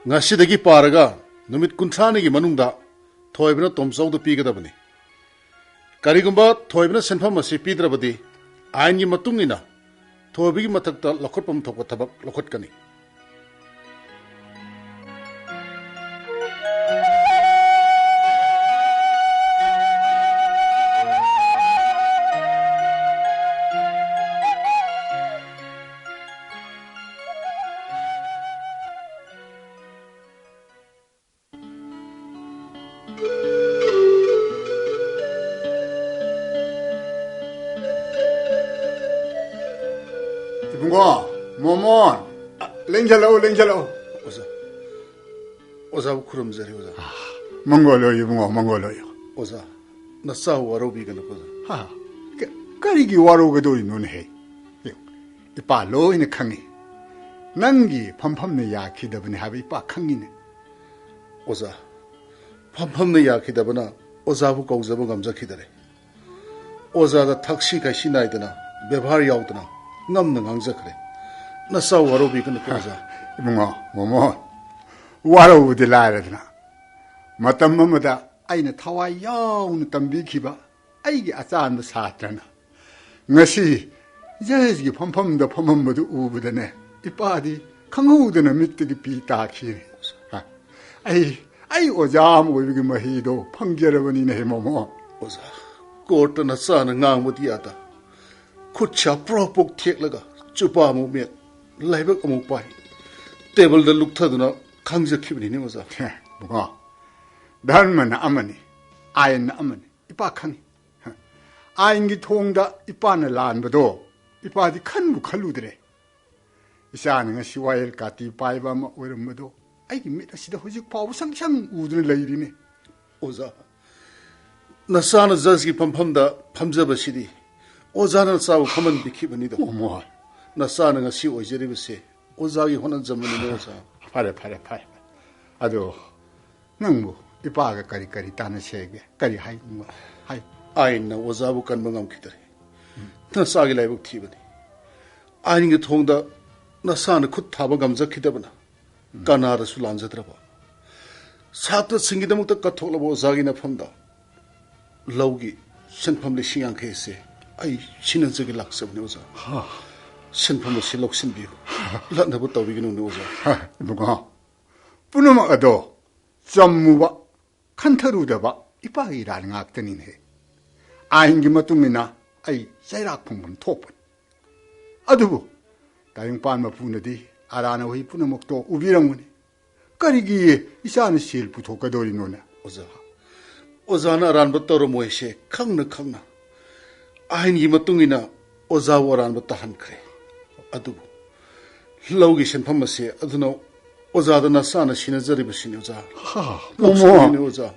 ngasidagi paraga numit kunthani gi manungda thoibna tomchauda pigadabani karigumba thoibna senpham masi pidrabadi ain gi matungina thoibigi mathakta lokhotpam thokpa thabak lokhotkani bungo momon lengjalo oza kurum zari oza mongoloyo bungo mongoloyo oza nasa warobi gana oza ha karigi warogadori nunhe ipa lo ina khangi nangi phamphamne yakhidabani habi ipa khangine oza phamphamne yakhidabana oza bu kaujaba gamjakhidare oza da thakshi kai sinaidana bebhar yaudana ngamna ngangjakhre nasa warobi kan oza. 이봉아, 뭐뭐 와라우디 라이라드나. 마땀 뭐뭐다 아이는 타와 야우는 땀비키바 아이게 아싸안도 사트라나. ngasi 자지기 펌펌도 펌펌도 우부드네. 이빠디 강우드는 밑들이 비타키. 아이 오자 뭐 이게 뭐 해도 판결해버리네 뭐뭐. oza. Kota nasa na ngang mo tiyata. Kutsa propok tiyak laga. Chupa mo miyak. Laibak amok pai. Table da lukta duna kangza kibini ni oza. 뭐가 달만 아머니 아인 아머니 이빠 칸 아인기 통다 이빠는 란버도 이빠디 칸부 칼루드래 이사는 것이 와일 까티 빠이바마 오름모도 아이기 미다시다 호직 파우 상상 우드는 레이리네 oza. Nasa na zazgi pampamda pamzaba sidi. Oza na sabu kaman bikibani do. 뭐뭐 Nasa na ngasi ojeri bese. Oza gi honan zamani ni oza. 파래 아도 낭부 이빠가 까리까리 따는 세게 까리 하이 뭐 하이 Ayin na oza bu kan mangam kitare. Nasa gi laibak tibani. Ayin gi thongda nasa na khut thaba gamza kitabana. Kanara sulanza draba. Sata singidamukta kathokla bo oza gi na famda. Laugi senpam le siyang kese. Ay sinan zagi laksab ni oza. senpam le silok sinbiu. Latna bu tawbi gi ni oza. 뭐가 뿌누마가도 점무바 칸타루다바 이빠이라는 악더니네 아인기 마뚱미나 아이 세락풍분 톡분 아두부 다용반마 부너디 아라나 휘 뿌누목도 우비랑문이 까리기 이사는 실 부토가도리 노나 oza. Oza na ran bu tawro moeshe khangna. Ayin gi matungina oza waran bu tahan kre. Adu laugi senpam se aduna oza da nasa na sinazari basini oza. 뭐뭐 oza.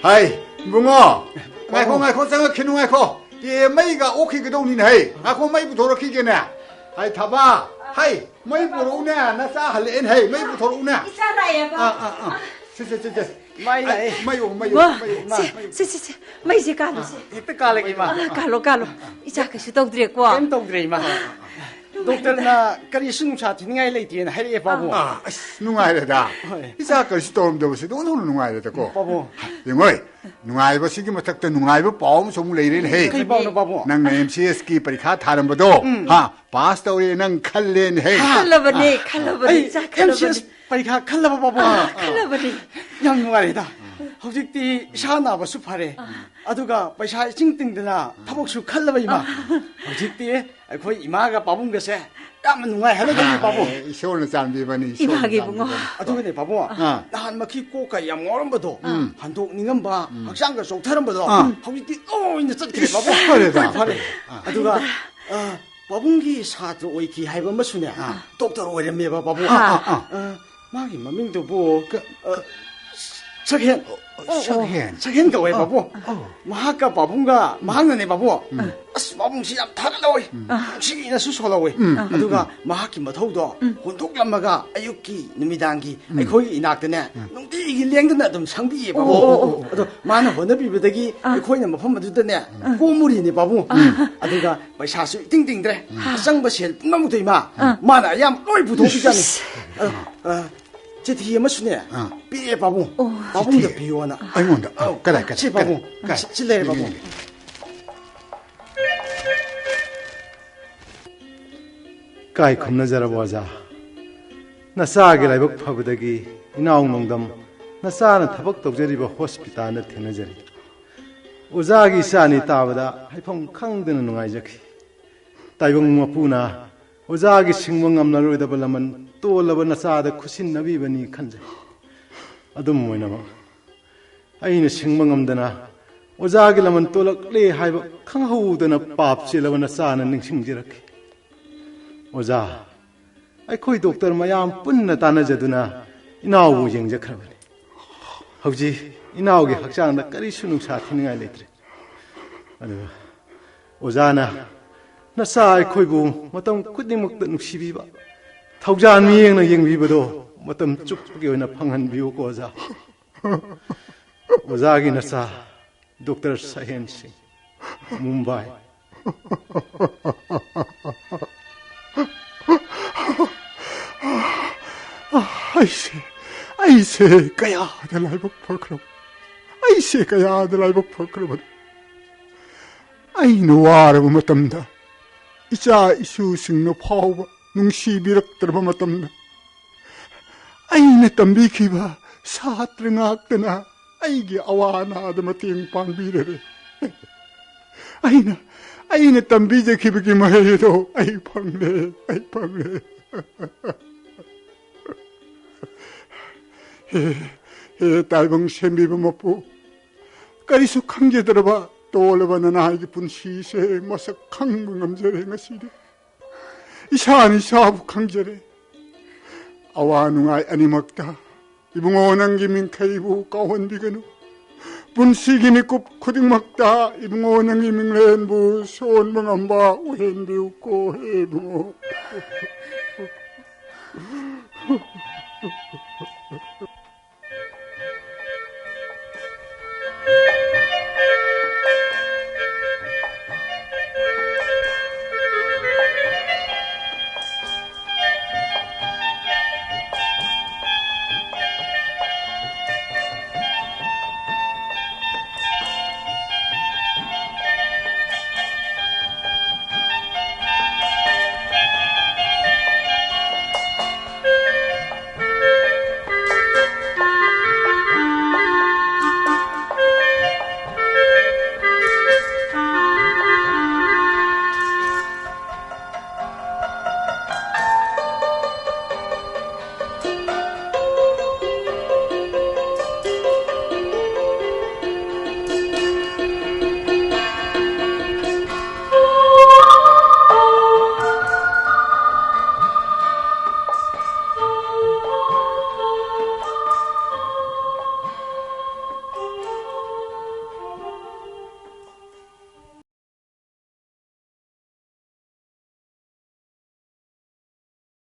하이 뭉어 마이코 생각해놓은 마이코 예 마이가 오케이 그동이네 하이 아코 마이부 도로키게네 하이 타봐 하이 마이부로 오네 나사 할래엔 하이 마이부 오네 이사라야 마이 마이오 마이지 가로시 Hekta kalagi ma. 갈로 이자 그시 떡드렸고 Kem togdre ma. Doctor na kari sung sa tinngay lay tiyan hari e babu. 누가이래다 이사까 시도름도 오늘 누가이래다고 Babu. 영어이 누가이버 시기 못했던 누가이버 ป้อม 소물레이린 헤이 Kay babu na babu. năng MCS기 परीक्षा थारम बदो हाँ पास तो ये năng खल्लेन है 칼라버니 자 MCS parikha khallaba babu. 칼라버니 Yang nungarida. Hojikti isa nabasu phare. Aduga paisa ching tingdana thaboksu khallaba ima. Hojikti akhoi imaga babunga se yam nungai halagani babu. 쇼는 짠비바니 이마기 붕어 Adugane babu. Nahan maki koka yam ngorambado. Handok ningamba haksanga soktarambado. Hojikti ina chatkre babu. 그래다. Phare. Aduga babungi satro oiki haiba masune. Doctor oiremeba babu. Magi mamingdo bu Sakhen. Sakhen ka wai babu. Mahaka babunga mahangna babu. As babung si yam thagalawai. Si na susolawai. Aduga mahaki mathaudo hondoklamaga ayukki numidangi akhoi inaktane nungtigi lengdana adum sangbi babu. Ado mana honabibadagi akhoi na mafam adudane komuri ni babu. Aduga paisa su tingtingdre. Asangba sel pungam toima. Mana yam loi budhobijani. 제티 마수네. 비에 바보. 바보도 비워나. 아이고다. 그래. 치 바보. 칠레 바보. 까이 겁나 잘아보자. 나 싸게 라이복 파부다기 이나옹 농담. 나 싸는 타박 독저리버 호스피탈에 태너저리. 오자기 싸니 따보다 하이펑 캉드는 농아이저기. 따이봉 마푸나 오자기 식멍 암나로이다 벌라면 또올라버 나사다 쿠신 나비버니 칸제 아둠 모이나마 아이는 식멍 암드나 오자기 라면 또락레 하이버 캉하우드나 밥실라버 나사는 닝싱지럭 오자 ꯑꯩꯈꯣꯏ ꯗꯣꯛꯇꯔ ꯃꯌꯥꯝ ꯄꯨꯟꯅ ꯇꯥꯟꯅꯖꯗꯨꯅ ꯏꯅꯥꯎꯕꯨ ꯌꯦꯡꯖꯈ꯭ꯔꯕꯅꯤ ꯍꯧꯖꯤꯛ ꯏꯅꯥꯎꯒꯤ ꯍꯛꯆꯥꯡꯗ ꯀꯔꯤꯁꯨ ꯅꯨꯡꯁꯥ ꯊꯤꯅꯤꯡꯉꯥꯏ ꯂꯩꯇ꯭ꯔꯦ ꯑꯗꯨꯒ ꯑꯣꯖꯥꯅ ꯅꯆꯥ ꯑꯩꯈꯣꯏꯕꯨ ꯃꯇꯝ ꯈꯨꯗꯤꯡꯃꯛꯇ ꯅꯨꯡꯁꯤꯕꯤꯕ ꯊꯧꯖꯥꯟ ꯃꯤꯠꯌꯦꯡꯅ ꯌꯦꯡꯕꯤꯕꯗꯣ ꯃꯇꯝ ꯆꯨꯞꯄꯒꯤ ꯑꯣꯏꯅ ꯐꯪꯍꯟꯕꯤꯌꯨꯀꯣ ꯑꯣꯖꯥ ꯑꯣꯖꯥꯒꯤ ꯅꯆꯥ ꯗꯣꯛꯇꯔ ꯁꯍꯦꯟ ꯁꯤꯡ ꯃꯨꯝꯕꯥꯏ ꯑꯩꯁꯦ ꯀꯌꯥꯗ ꯂꯥꯏꯕꯛ ꯐꯈ꯭ꯔꯕ ꯑꯩꯁꯦ ꯀꯌꯥꯗ ꯂꯥꯏꯕꯛ ꯐꯈ꯭ꯔꯕꯅꯣ ꯑꯩꯅ ꯋꯥꯔꯕ ꯃꯇꯝꯗ 이자 이수승의 파우가 뭉시비럭들어 보았답니다. 아이네 땀비키바 사트릉악드나 아이기 아와나드 마팅 방비레레. 아이네 땀비제 기비기만 해도 아이 방레. 딸봉 셈비브 못보 까리수 강제 들어봐 떠올려봐는 아이기 분 시세 마삭 강문감절에 ngasi리 이사니 사부 강절에 아와누아이 아니먹다 이붕어난 기민 카이부 까원비가누 분시기니 굽 쿠딩먹다 이붕어난 기민 렌부 소원멍한바 우헨비우고 해붕어